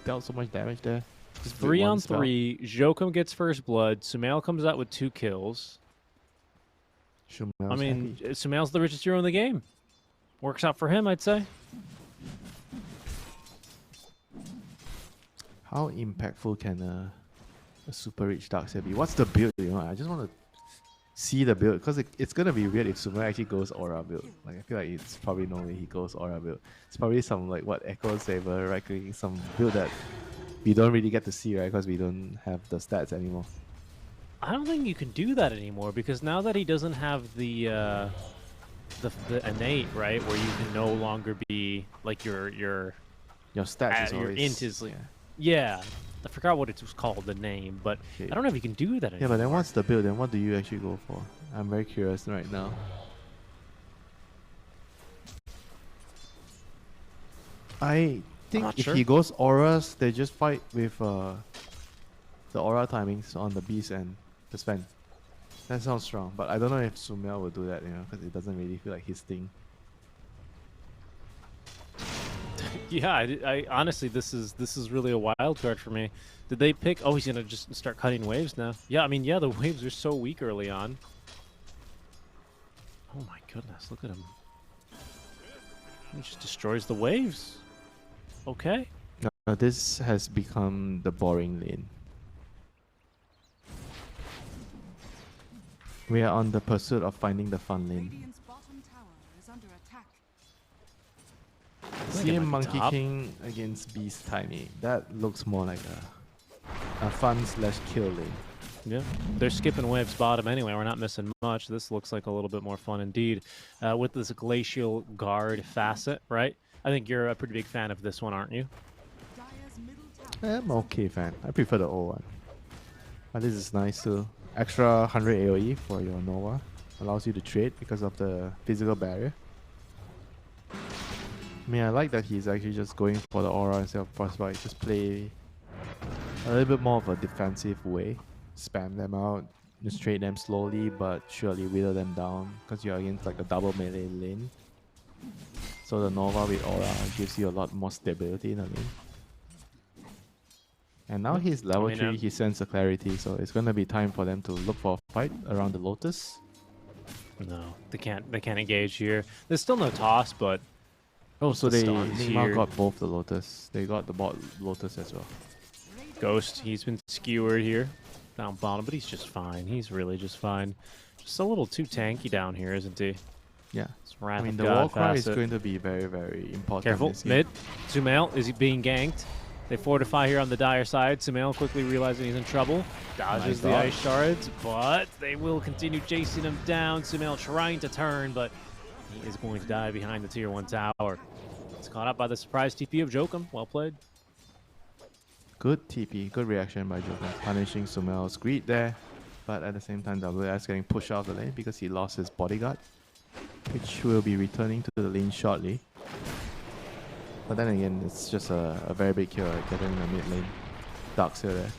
dealt so much damage there. Just with 3 one on spell. 3. Jokum gets first blood. Sumail comes out with 2 kills. Shumail's I mean, happy. Sumail's the richest hero in the game. Works out for him, I'd say. How impactful can a super rich Darkseid be? What's the build? I just want to see the build, because it's gonna be weird if Sumail actually goes aura build. Like, I feel like it's probably no way he goes aura build. It's probably some like Echo Saber, right clicking, some build that we don't really get to see, right? Because we don't have the stats anymore. I don't think you can do that anymore, because now that he doesn't have the innate, right, where you can no longer be like your Your stats is your always int is like, yeah. yeah. I forgot what it was called, the name, but Okay. I don't know if you can do that Yeah, anymore. but then what's the build? Then what do you actually go for? I'm very curious right now. I think not if sure. he goes auras, they just fight with the aura timings on the beast and the Sven. That sounds strong, but I don't know if Sumail will do that, because it doesn't really feel like his thing. Yeah, I honestly, this is really a wild card for me. Did they pick? Oh, he's gonna just start cutting waves now. Yeah, I mean, yeah, the waves are so weak early on. Oh my goodness, look at him. He just destroys the waves. Okay. Now this has become the boring lane. We are on the pursuit of finding the fun lane. Radiant's bottom tower is under attack. think it CM might be Monkey top. King against Beast Tiny. That looks more like a fun/kill lane. Yeah, they're skipping waves bottom anyway. We're not missing much. This looks like a little bit more fun indeed. With this glacial guard facet, right? I think you're a pretty big fan of this one, aren't you? Dire's middle tower I'm okay fan. I prefer the old one. But this is nice too. Extra 100 AoE for your Nova. Allows you to trade because of the physical barrier. I mean, I like that he's actually just going for the aura instead of frostbite. Just play a little bit more of a defensive way. Spam them out. Just trade them slowly but surely whittle them down. Because you're against like a double melee lane. So the Nova with aura gives you a lot more stability in the lane. And now he's level 3, he sends the clarity, so it's gonna be time for them to look for a fight around the Lotus. No, they can't. They can't engage here. There's still no toss, but Oh, so the they stuns Nigma here. got both the Lotus. They got the bot Lotus as well. Ghost, he's been skewered here down bottom, but he's just fine. He's really just fine. Just a little too tanky down here, isn't he? Yeah. It's Wrath I mean, of the God War Cry is facet. going to be very, very important. Careful, this game. mid. Sumail, is he being ganked? They fortify here on the Dire side. Sumail quickly realizing he's in trouble. Dodges Nice the dodge. ice shards, but they will continue chasing him down. Sumail trying to turn, but he is going to die behind the tier 1 tower. It's caught up by the surprise TP of Jokum. Well played. Good TP, good reaction by Joker, punishing Sumail's greed there. But at the same time, WS getting pushed out of the lane because he lost his bodyguard, which will be returning to the lane shortly. But then again, it's just a very big kill, right? Getting the mid lane. Dark's here there.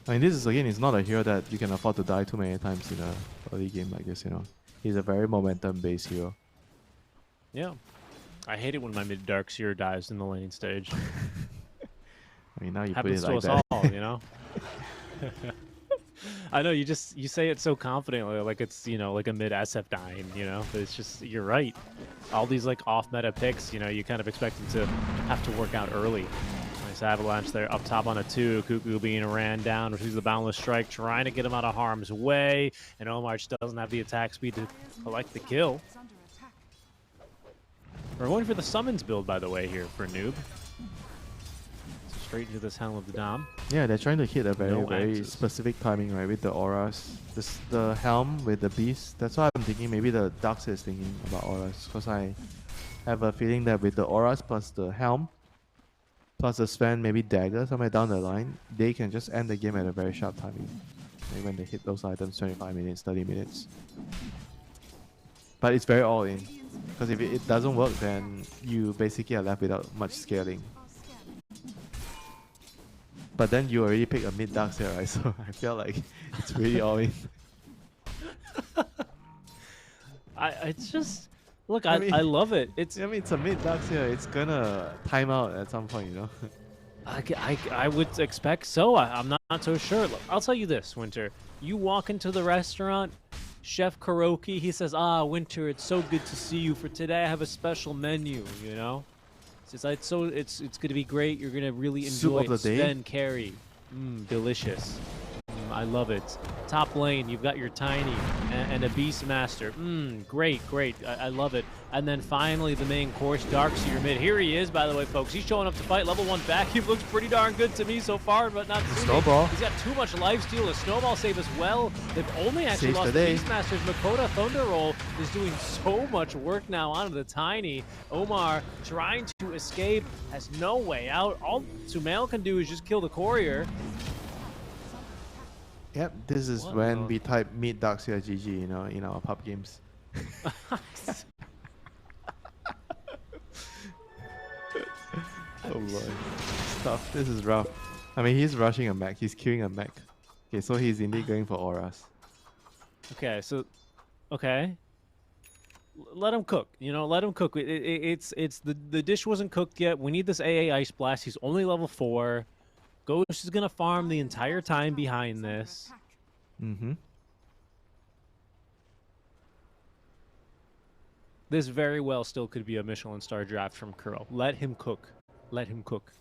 I mean, this is again, it's not a hero that you can afford to die too many times in a early game like this, you know. He's a very momentum-based hero. Yeah. I hate it when my mid Darkseer dies in the lane stage. I mean, now you Happens put it to like us that. all, you know? I know, you say it so confidently, like it's, you know, like a mid SF dying, you know? But it's just, you're right. All these, like, off-meta picks, you know, you kind of expect them to have to work out early. Nice avalanche there up top on a 2. Cuckoo being ran down, receives the boundless strike, trying to get him out of harm's way. And Omar just doesn't have the attack speed to collect the kill. Is under attack. We're going for the summons build, by the way, here for Noob. Straight into this Helm of the Dom. Yeah, they're trying to hit a very, No very axes. specific timing, right? With the auras. The helm with the beast. That's why I'm thinking maybe the Darkseer is thinking about auras. Because I have a feeling that with the auras plus the helm, plus the Sven, maybe dagger somewhere down the line, they can just end the game at a very sharp timing. Like when they hit those items, 25 minutes, 30 minutes. But it's very all in. Because if it doesn't work, then you basically are left without much scaling. Are scaling. But then you already pick a mid Darkseer, right? So I feel like it's really all in. It's just, look, I I mean- love it. It's I mean, it's a mid Darkseer. It's gonna time out at some point, you know? I would expect so. I'm not so sure. Look, I'll tell you this, Winter. You walk into the restaurant, Chef Karaoke, he says, Winter, it's so good to see you. For today, I have a special menu, you know? It's going to be great. You're going to really Soup enjoy of the it. day? Sven Carey. Delicious. I love it. Top lane, you've got your Tiny and a Beastmaster. Great, great. I love it. And then finally, the main course, Darkseer mid. Here he is, by the way, folks. He's showing up to fight. Level 1 vacuum looks pretty darn good to me so far, but not too Snowball. He's got too much lifesteal. A snowball save as well. They've only actually Saves lost the the day. Beastmasters. Makota Thunder Roll is doing so much work now onto the Tiny. Omar trying to escape, has no way out. All Sumail can do is just kill the courier. Yep, this is What when the- we type mid Darkseer GG, you know, in our pub games. Oh boy. Tough. This is rough. I mean, he's rushing a mech. He's queuing a mech. Okay, so he's indeed going for auras. Okay, so, okay. Let him cook. You know, let him cook. It's the dish wasn't cooked yet. We need this AA Ice Blast. He's only level 4. Ghost is gonna farm the entire time behind Is under this. attack. Mm-hmm. This very well still could be a Michelin star draft from Curl. Let him cook. Let him cook.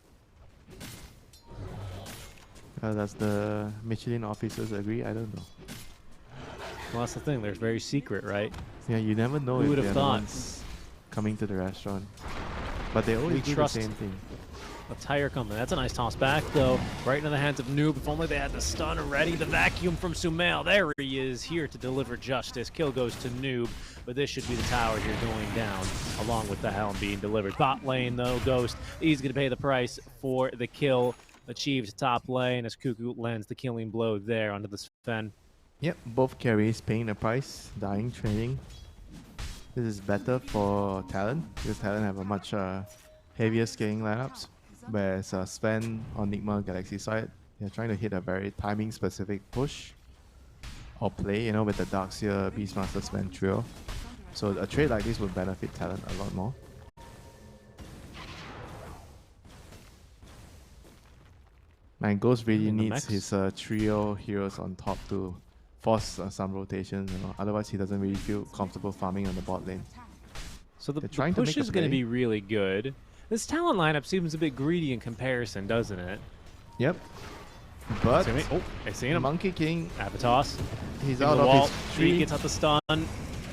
Does the Michelin officers agree? I don't know. Well, that's the thing. They're very secret, right? Yeah, you never know Who if would have they're the thought? ones coming to the restaurant. But they always do trust- the same thing. A tire company. That's a nice toss back, though. Right into the hands of Noob. If only they had the stun ready. The vacuum from Sumail. There he is, here to deliver justice. Kill goes to Noob, but this should be the tower here going down, along with the Helm being delivered. Bot lane, though, Ghost. He's going to pay the price for the kill. Achieved top lane as Cuckoo lands the killing blow there onto the Sven. Yep, both carries paying the price, dying, training. This is better for Talon, because Talon have a much heavier scaling lineups. Whereas Sven on Nigma Galaxy side, they're trying to hit a very timing specific push or play, you know, with the Darkseer Beastmaster Sven trio. So a trade like this would benefit Talon a lot more. And Ghost really And the needs mechs. his trio heroes on top to force some rotations, you know. Otherwise, he doesn't really feel comfortable farming on the bot lane. So the They're trying to push make a is going to play. be really good. This Talon lineup seems a bit greedy in comparison, doesn't it? Yep. But Oh, I seen him. Monkey King, Avatos. he's In out the of wall. his He tree. gets out the stun.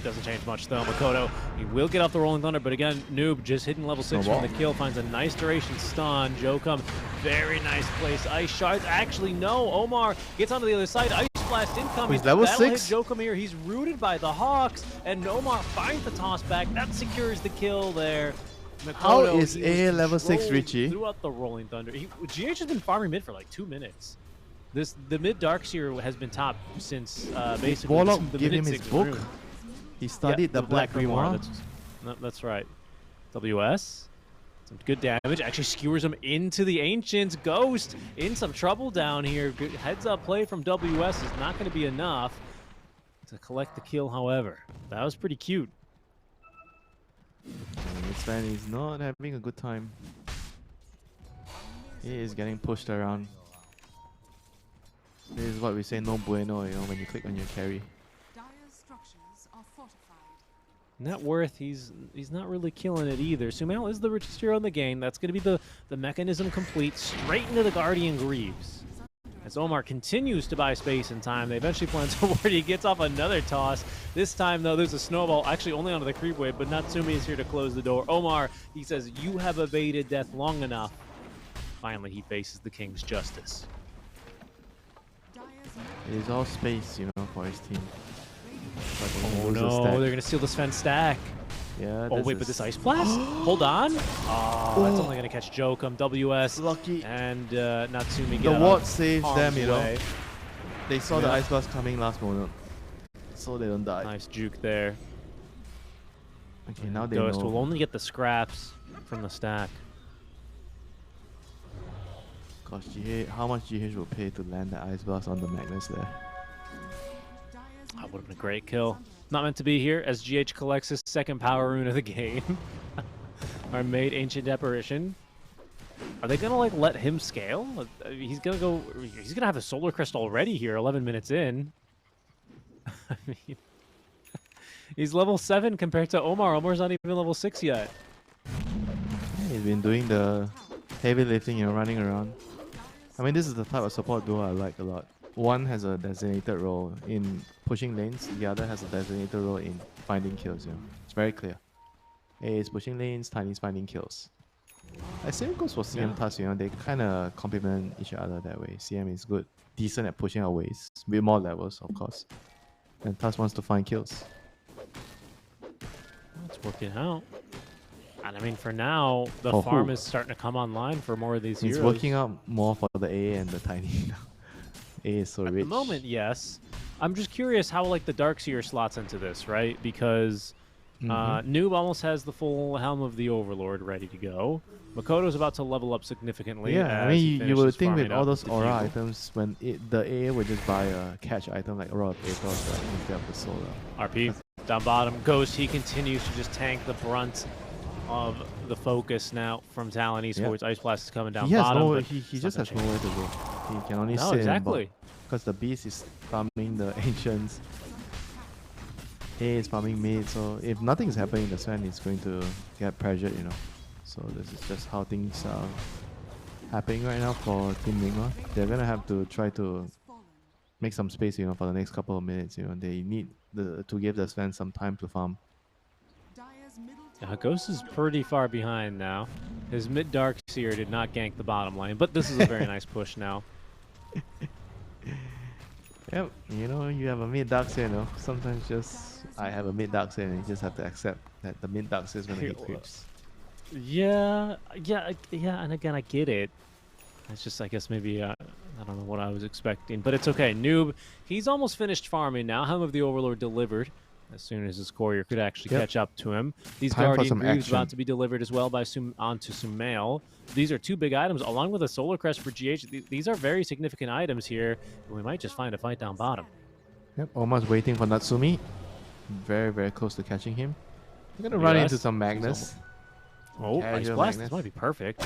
Doesn't change much though. Makoto, he will get off the Rolling Thunder, but again, Noob just hitting level 6 from the kill, finds a nice duration stun. Jokum, very nice place. Ice Shards, actually no, Omar gets onto the other side. Ice Blast incoming. He's level That'll 6. hit Jokum here. He's rooted by the Hawks, and Omar finds the toss back. That secures the kill there. Makoto, How is A level 6 Richie? Throughout the Rolling Thunder. GH has been farming mid for like 2 minutes. The mid Darkseer has been top since basically Warlock the gave him minute his 6 book. room. He studied the Black Grimoire. That's right. WS. Some good damage. Actually skewers him into the Ancients. Ghost in some trouble down here. Good heads up play from WS is not going to be enough to collect the kill, however. That was pretty cute. This man is not having a good time. He is getting pushed around. This is what we say no bueno, you know, when you click on your carry. Dire's structures are fortified. Net worth, he's not really killing it either. Sumail is the richest hero in the game. That's going to be the mechanism complete. Straight into the Guardian Greaves. As Omar continues to buy space and time, they eventually plan toward. He gets off another toss. This time, though, there's a snowball, actually only onto the creep wave, but Natsumi is here to close the door. Omar, he says, you have evaded death long enough. Finally, he faces the King's justice. It is all space, you know, for his team. But Oh no, they're going to steal this Sven stack. Yeah. Oh wait, but this Ice Blast? Hold on. Oh, that's only going to catch Jokum. WS lucky. and Natsumi The get ward out saves arm's them, you know. way. They saw the Ice Blast coming last moment, so they don't die. Nice juke there. Okay, now they Ghost know. will only get the scraps from the stack. Gosh, GH, how much GH will pay to land the Ice Blast on the Magnus there? That would have been a great kill. Not meant to be here as GH collects his second power rune of the game. Our made Ancient Apparition. Are they gonna like let him scale? He's gonna go. He's gonna have a Solar Crystal already here. 11 minutes in. I mean, he's level 7 compared to Omar. Omar's not even level 6 yet. Yeah, he's been doing the heavy lifting, you know, running around. I mean, this is the type of support duo I like a lot. One has a designated role in pushing lanes, the other has a designated role in finding kills, you know. It's very clear. A is pushing lanes, Tiny is finding kills. The same goes for CM Tusk, you know, they kind of complement each other that way. CM is good, decent at pushing our ways, with more levels, of course. And Tusk wants to find kills. It's working out. And I mean, for now, the farm is starting to come online for more of these heroes. It's working out more for the A and the Tiny now. A is so rich. At the moment, yes. I'm just curious how like the Darkseer slots into this, right? Because Noob almost has the full Helm of the Overlord ready to go. Makoto's about to level up significantly. Yeah, I mean, you would think with all those aura items, when the A would just buy a catch item like Aura of Aethos, right, instead of the Solar. RP down bottom. Ghost, he continues to just tank the brunt of the focus now from Talon Esports. Ice Blast is coming down bottom. He just has nowhere to go. He can only sit exactly. Because the beast is farming the ancients. A is farming mid, so if nothing's happening, the Sven is going to get pressured, you know. So this is just how things are happening right now for Team Nigma. They're gonna have to try to make some space, you know, for the next couple of minutes. You know, they need to give the Sven some time to farm. Ghost is pretty far behind now. His mid Darkseer did not gank the bottom lane, but this is a very nice push now. Yep, you know, you have a mid Darkseer, you know. Sometimes just I have a mid Darkseer, and you just have to accept that the mid Darkseer is gonna get creeps. Yeah, and again, I get it. It's just, I guess, maybe, I don't know what I was expecting, but it's okay. Noob, he's almost finished farming now. Helm of the Overlord delivered as soon as his courier could actually catch up to him. These Guardian Greaves about to be delivered as well by onto Sumail. These are two big items, along with a Solar Crest for GH. These are very significant items here. We might just find a fight down bottom. Yep, almost waiting for Natsumi. Very, very close to catching him. We're gonna run into some Magnus. Oh, Ice Blast. This might be perfect.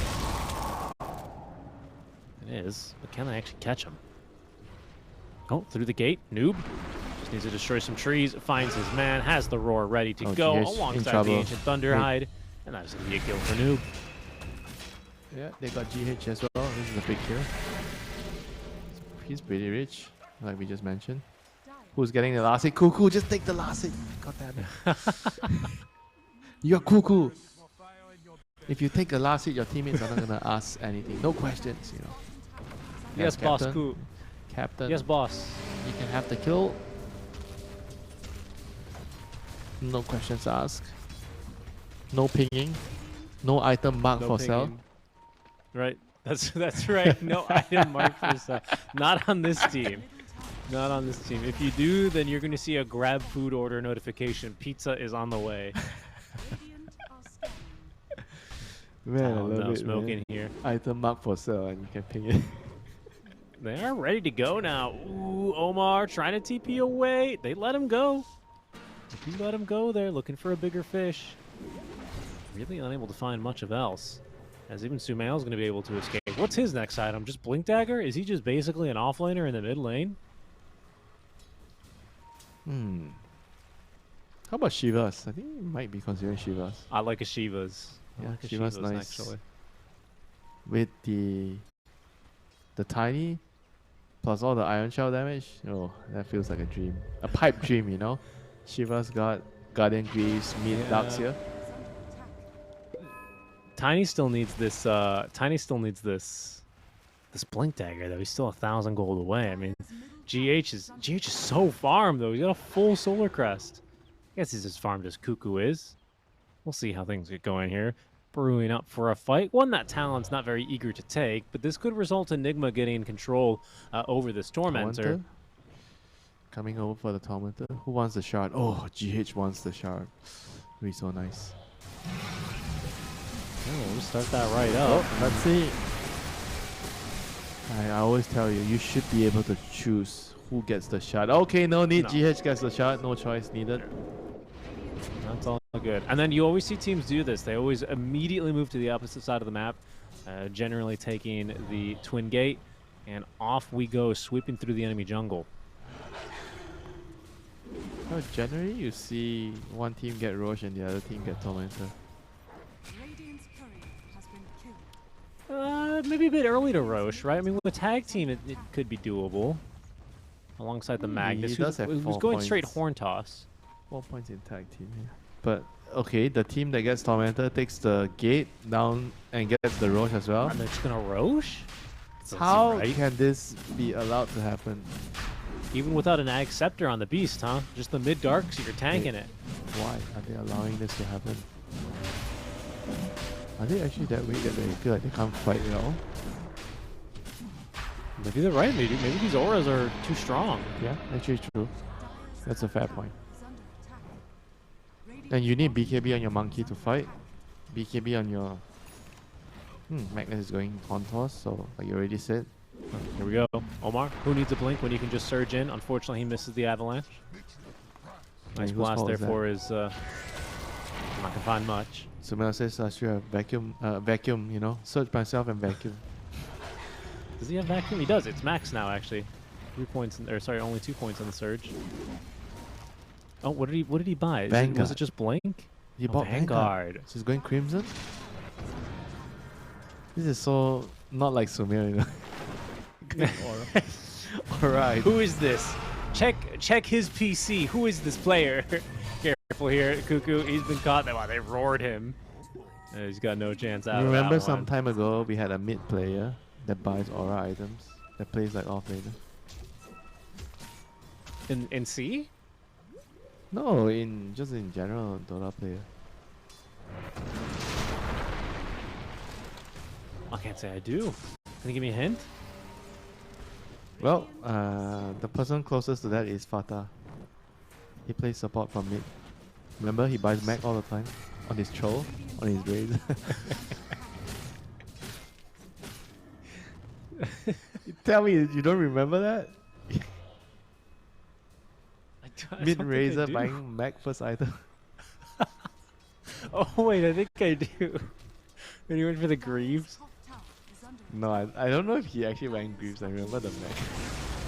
It is, but can I actually catch him? Oh, through the gate. Noob just needs to destroy some trees. Finds his man. Has the roar ready to go alongside the Ancient Thunderhide. And that's going to be a kill for Noob. Yeah, they got GH as well. This is a big kill. He's pretty rich, like we just mentioned. Who's getting the last hit? Cuckoo, just take the last hit. God damn it. You're Cuckoo. If you take the last hit, your teammates are not gonna ask anything. No questions, you know. Yes, boss. Cool. Captain. Yes, boss. You can have the kill. No questions asked. No pinging. No item marked for sale. pinging. Right. That's right. No item marked for sale. Not on this team. Not on this team. If you do, then you're going to see a grab food order notification. Pizza is on the way. Man, I Oh, love no it, smoking man. here. Item marked for sale and you can ping it. They are ready to go now. Ooh, Omar trying to TP away. They let him go. If you let him go, they're looking for a bigger fish. Really unable to find much of else. As even Sumail's going to be able to escape. What's his next item? Just Blink Dagger? Is he just basically an offlaner in the mid lane? How about Shivas? I think it might be considered Shivas. I like a Shiva's. I Yeah, like a Shiva's Shiva's, nice. actually. With the tiny plus all the iron shell damage, oh, that feels like a dream. A pipe dream, you know? Shiva's got Guardian Greaves, mid Darks here. Tiny still needs this. Tiny still needs this Blink Dagger though. He's still 1,000 gold away. I mean, GH is so farmed though. He's got a full Solar Crest. I guess he's as farmed as Cuckoo is. We'll see how things get going here. Brewing up for a fight. One that Talon's not very eager to take, but this could result in Nigma getting control over this Tormentor. Coming over for the Tormentor. Who wants the shard? Oh, GH wants the shard. It'll be so nice. Oh, we'll start that right up. Oh, let's see. I always tell you, you should be able to choose who gets the shot. Okay, no need. No. GH gets the shot. No choice needed. That's all good. And then you always see teams do this. They always immediately move to the opposite side of the map, generally taking the Twin Gate, and off we go, sweeping through the enemy jungle. No, generally, you see one team get Roche and the other team get Tormentor. Radiant's courier has been killed. Maybe a bit early to Roche, right? I mean, with a tag team, it could be doable. Alongside the Magnus, he does have who's 4 going straight points. Horn Toss. 4 points in tag team here. But, okay, the team that gets Tormentor takes the gate down and gets the Roche as well. And they're just going to Roche? How right? can this be allowed to happen? Even without an Ag Scepter on the Beast, huh? Just the mid-dark, so you're tanking it. Why are they allowing this to happen? Are they actually that weak that they feel like they can't fight at all? Maybe they're right. Maybe these auras are too strong. Yeah, actually true. That's a fair point. Is under attack. Radiant And you need BKB on your monkey to fight. BKB on your... Magnus is going on toss, so like you already said. Here we go. Omar, who needs a blink when you can just surge in? Unfortunately, he misses the avalanche. Nice whose blast fault there is that? for his... I'm not going to find much. Sumela says I should have vacuum, you know, search myself and vacuum. Does he have vacuum? He does. It's max now, actually. 3 points, only 2 points on the surge. Oh, what did he buy? Was Vanguard. it just blink? He bought Vanguard. So he's going Crimson? This is so not like Sumela, you know. Alright. Who is this? Check his PC. Who is this player? Careful here, Cuckoo. He's been caught. Wow, they roared him. He's got no chance out. Remember of that some one. time ago we had a mid player that buys aura items that plays like offlaner? In C? No, just in general, Dota player. I can't say I do. Can you give me a hint? Well, the person closest to that is Fata. He plays support from mid. Remember, he buys Mac all the time on his troll, on his raid. You tell me you don't remember that? Mid Razor buying Mac first item. Oh wait, I think I do. When you went for the Greaves. top tower is under No, I don't know if he actually buying Greaves. I remember the Mac.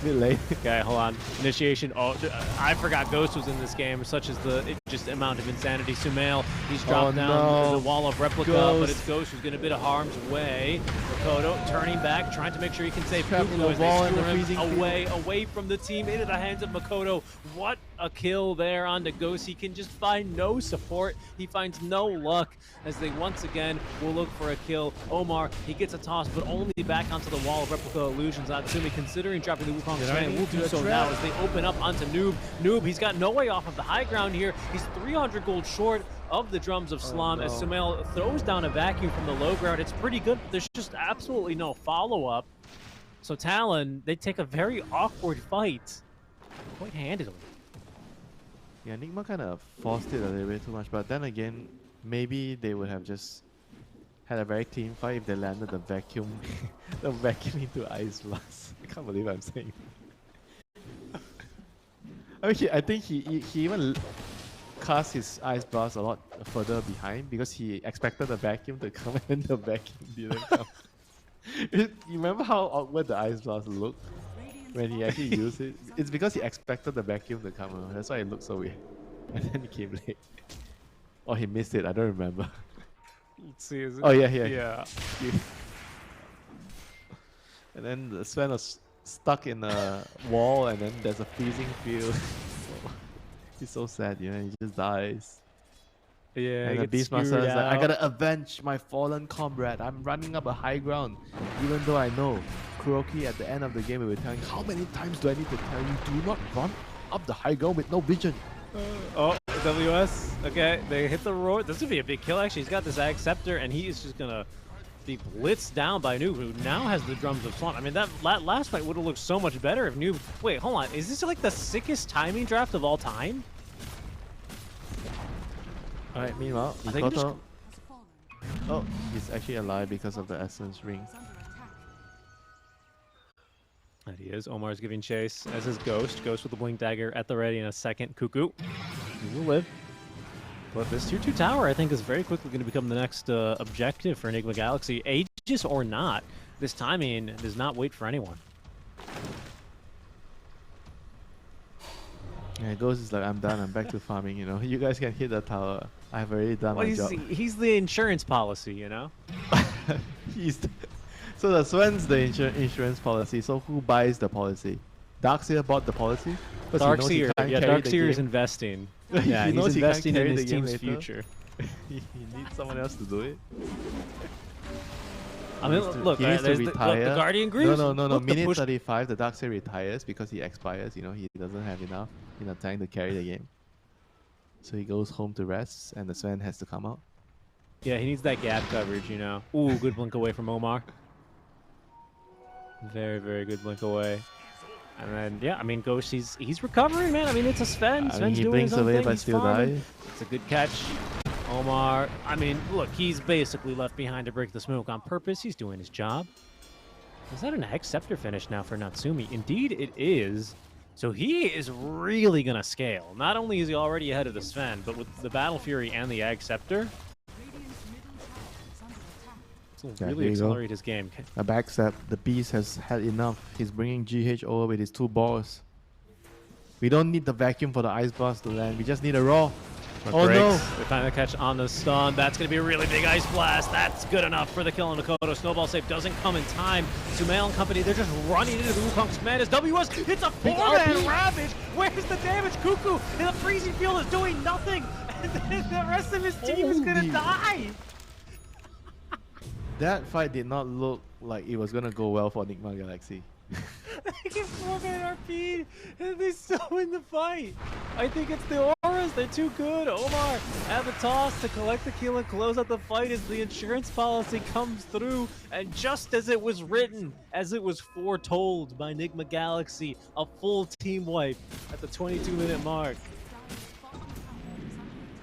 Bit late. Okay, hold on. Initiation. Oh, I forgot Ghost was in this game, such as the just amount of insanity. Sumail, he's dropped down no. the wall of replica, Ghost. but it's Ghost who's going to be a bit of harm's way. Makoto turning back, trying to make sure he can save Trapped in Cuckoo the as wall they in the screw him freezing field. away from the team, into the hands of Makoto. What a kill there onto Ghost. He can just find no support. He finds no luck as they once again will look for a kill. Omar, he gets a toss, but only back onto the wall of replica illusions. Natsumi, considering dropping the Wukong Swan, will do so now as they open up onto Noob. Noob, he's got no way off of the high ground here. He's 300 gold short of the drums of Slum as Sumail throws down a vacuum from the low ground. It's pretty good, but there's just absolutely no follow-up. So Talon, they take a very awkward fight quite handily. Yeah, Nigma kind of forced it a little bit too much, but then again, maybe they would have just had a very clean fight if they landed the vacuum, the vacuum into Ice Blast. I can't believe I'm saying. I mean, I think he even cast his Ice Blast a lot further behind because he expected the vacuum to come and the vacuum didn't come. You remember how awkward the Ice Blast looked when he actually used it? It's because he expected the vacuum to come out. That's why it looked so weird. And then he came late. Or he missed it, I don't remember. Let's see, is it? Oh yeah, yeah. Yeah. And then the Sven was stuck in a wall, and then there's a freezing field. He's so sad, you know, he just dies. Yeah, And the Beastmaster is like, I gotta avenge my fallen comrade. I'm running up a high ground. Even though I know Kuroki at the end of the game will be telling, how many times do I need to tell you, do not run up the high ground with no vision? Oh, WS. Okay, they hit the roar. This would be a big kill, actually. He's got this Ag Scepter, and he is just going to be blitzed down by Noob, who now has the drums of Swamp. I mean, that last fight would have looked so much better if Noob... Wait, hold on. Is this like the sickest timing draft of all time? Alright, meanwhile, I think Mikoto... has fallen. Oh, he's actually alive because of the Essence Ring. Is under attack. And he is. Omar's giving chase, as is Ghost. Ghost with the Blink Dagger at the ready in a second. Cuckoo. He will live. But this tier 2 tower, I think, is very quickly going to become the next objective for Nigma Galaxy. Aegis or not, this timing does not wait for anyone. Yeah, Ghost is like, I'm done, I'm back to farming, you know. You guys can hit the tower. I've already done Well, my job. he's the insurance policy, you know? So the Sven's the insurance policy, so who buys the policy? Darkseer bought the policy? 'Cause he knows he Darkseer. can't Yeah, carry the Darkseer is game. investing. He Yeah, knows he's he can't investing in carry his the game team's later. future. he needs someone else to do it. I mean, look, he needs to there's retire. the Guardian Greaves. No. Look, the Minute push 35, the Darkseer retires because he expires. You know, he doesn't have enough in the tank to carry the game. So he goes home to rest, and the Sven has to come out. Yeah, he needs that gap coverage, you know. Ooh, good blink away from Omar. Very, very good blink away. And then, yeah, I mean, Ghost, he's recovering, man. I mean, it's a Sven. I mean, Sven's he doing blinks his own away thing. but He's still farming. dies. It's a good catch. Omar, I mean, look, he's basically left behind to break the smoke on purpose. He's doing his job. Is that an Ag Scepter finish now for Natsumi? Indeed, it is. So he is really going to scale. Not only is he already ahead of the Sven, but with the Battle Fury and the Ag Scepter, Radiant's middle tower is under attack. this will Yeah, really here you go. accelerate his game. A backstab. The Beast has had enough. He's bringing GH over with his 2 balls. We don't need the vacuum for the Ice Blast to land. We just need a Raw. But Oh breaks. no! They find the catch on the stun. That's going to be a really big Ice Blast. That's good enough for the kill on Makoto. Snowball save doesn't come in time. Sumail and company, they're just running into the Wukong's command as WS hits a 4-man Ravage. Where's the damage? Cuckoo in the freezing field is doing nothing. And then the rest of his team is going to Holy. die. That fight did not look like it was gonna go well for Nigma Galaxy. They get 4-man RP and they still win the fight. I think it's the auras. They're too good. Omar at the toss to collect the kill and close out the fight as the insurance policy comes through. And just as it was written, as it was foretold by Nigma Galaxy, a full team wipe at the 22-minute mark.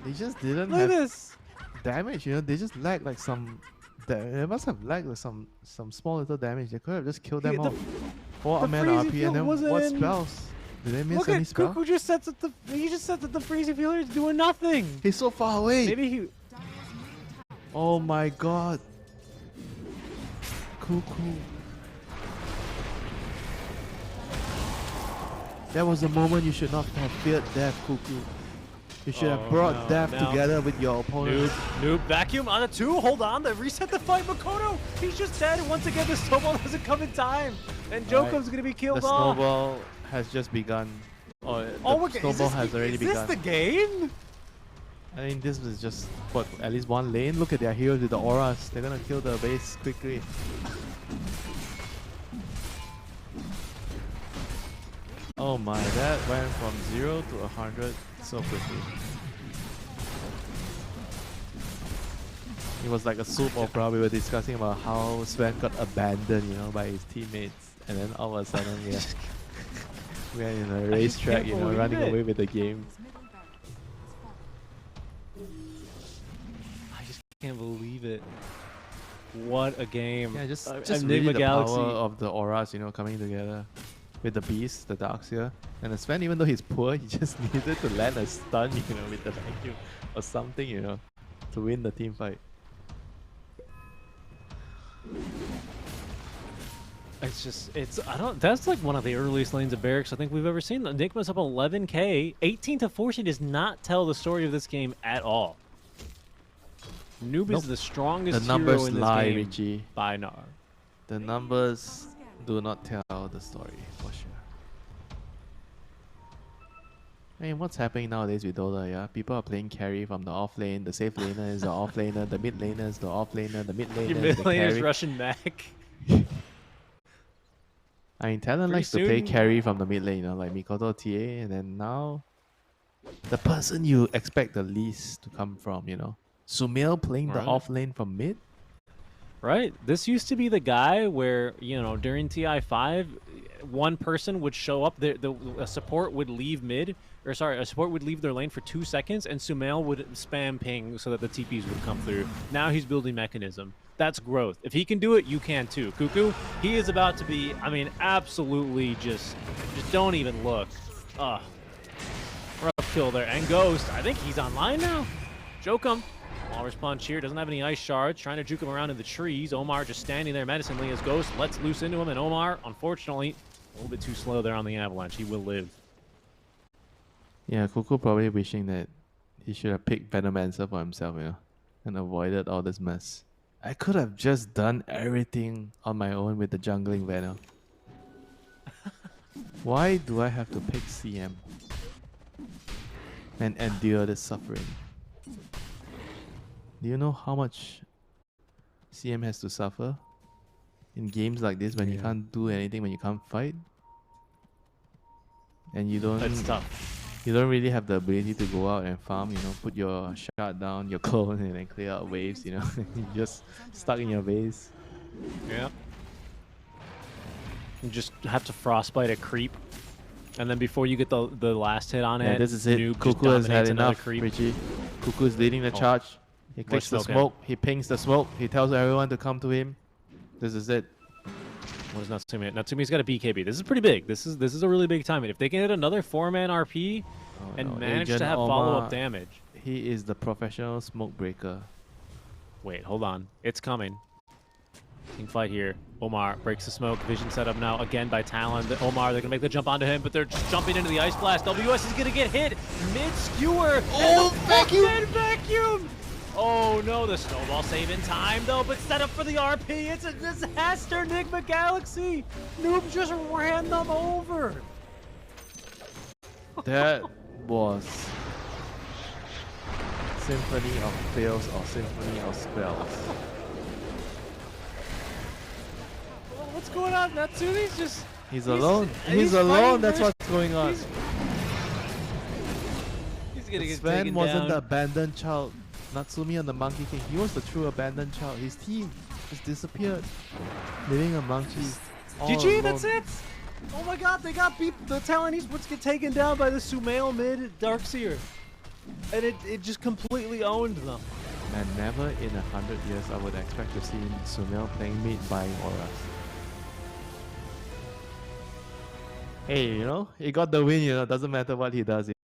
They just didn't Look at have this. damage, you know. They just lacked like some. They must have lacked like some small little damage. They could have just killed them Yeah, off. 4 the man freezing RP field and then wasn't what in. spells? Did they miss Look any at spell? Cuckoo just sets at the. He just sets at the freezing field. He's doing nothing. He's so far away. Maybe he. Dire's middle tower Oh my god. Cuckoo. That was the moment you should not have feared death, Cuckoo. You should have Oh, brought no, death no. together with your opponent. Noob, vacuum on a 2. Hold on, they reset the fight. Makoto, he's just dead. Once again, the snowball doesn't come in time, and Jokum's gonna be killed The off. snowball has just begun. Or Oh, the snowball has already begun. Is this the game? I mean, this was just, what, at least one lane? Look at their heroes with the auras. They're gonna kill the base quickly. Oh my, that went from 0 to 100 so quickly. It was like a soap opera. We were discussing about how Sven got abandoned, you know, by his teammates. And then all of a sudden, we're in a racetrack, you know, running away with the game. I just can't believe it. What a game. Yeah, just Nigma really the Galaxy. power of the auras, you know, coming together with the beast, the Darkseer. And the Sven, even though he's poor, he just needed to land a stun, you know, with the vacuum or something, you know, to win the team fight. That's like one of the earliest lanes of barracks I think we've ever seen. Nigma's up 11k. 18 to 14 does not tell the story of this game at all. Noob is the strongest The numbers hero in this lie, game Richie. by now. The numbers do not tell the story, for sure. I mean, what's happening nowadays with Dota, yeah? People are playing carry from the off lane, the safe laner is the off laner, the mid laner is the off laner, the mid laner Your is mid the laner's carry. rushing back. I mean, Talon Pretty likes to play soon- carry from the mid lane, you know, like Mikoto TA, and then now the person you expect the least to come from, you know. Sumail playing the Right. off lane from mid? Right. This used to be the guy where, you know, during TI5, one person would show up, a support would leave mid, or sorry, a support would leave their lane for 2 seconds, and Sumail would spam ping so that the TPs would come through. Now he's building mechanism. That's growth. If he can do it, you can too. Cuckoo, he is about to be, I mean, absolutely just don't even look. Ugh. Rough kill there. And Ghost, I think he's online now. Jokum. Walrus punch here, doesn't have any ice shards, trying to juke him around in the trees. Omar just standing there menacingly as Ghost lets loose into him, and Omar, unfortunately, a little bit too slow there on the avalanche. He will live. Yeah, Kuku probably wishing that he should have picked Venomancer for himself, you know, and avoided all this mess. I could have just done everything on my own with the jungling Venom. Why do I have to pick CM and endure this suffering? Do you know how much CM has to suffer in games like this when you can't do anything, when you can't fight? And you don't... That's tough. You don't really have the ability to go out and farm, you know, put your shard down, your clone, and then clear out waves, you know. You're just stuck in your base. Yeah. You just have to frostbite a creep. And then before you get the last hit on Yeah, it, this is it. Noob just Kuku has had dominates another enough, creep. Richie. Kuku is leading the charge. He clicks the smoke in. smoke. He pings the smoke. He tells everyone to come to him. This is it. What is Natsumi? Natsumi's got a BKB. This is pretty big. This is a really big time. And if they can hit another 4-man RP and manage Agent to have Omar, follow-up damage. He is the professional smoke breaker. Wait, hold on. It's coming. Team fight here. Omar breaks the smoke. Vision set up now again by Talon. Omar, they're going to make the jump onto him, but they're just jumping into the Ice Blast. WS is going to get hit. Mid-skewer. Oh, vacuum! Vacuum! Oh no, the snowball save in time though, but set up for the RP. It's a disaster, Nigma Galaxy. Noob just ran them over. That was Symphony of Fails or Symphony of Spells. What's going on? Natsumi's just... He's alone. He's he's alone. fighting That's versus- what's going on. He's gonna get Sven taken wasn't down. the abandoned child. Natsumi on the Monkey King. He was the true abandoned child. His team just disappeared, leaving a monkey. all GG, alone. that's it. Oh my god, they got beat. The Talon Esports get taken down by the Sumail mid Darkseer. And it just completely owned them. And never in 100 years I would expect to see Sumail playing mid buying auras. Hey, you know, he got the win, you know, doesn't matter what he does.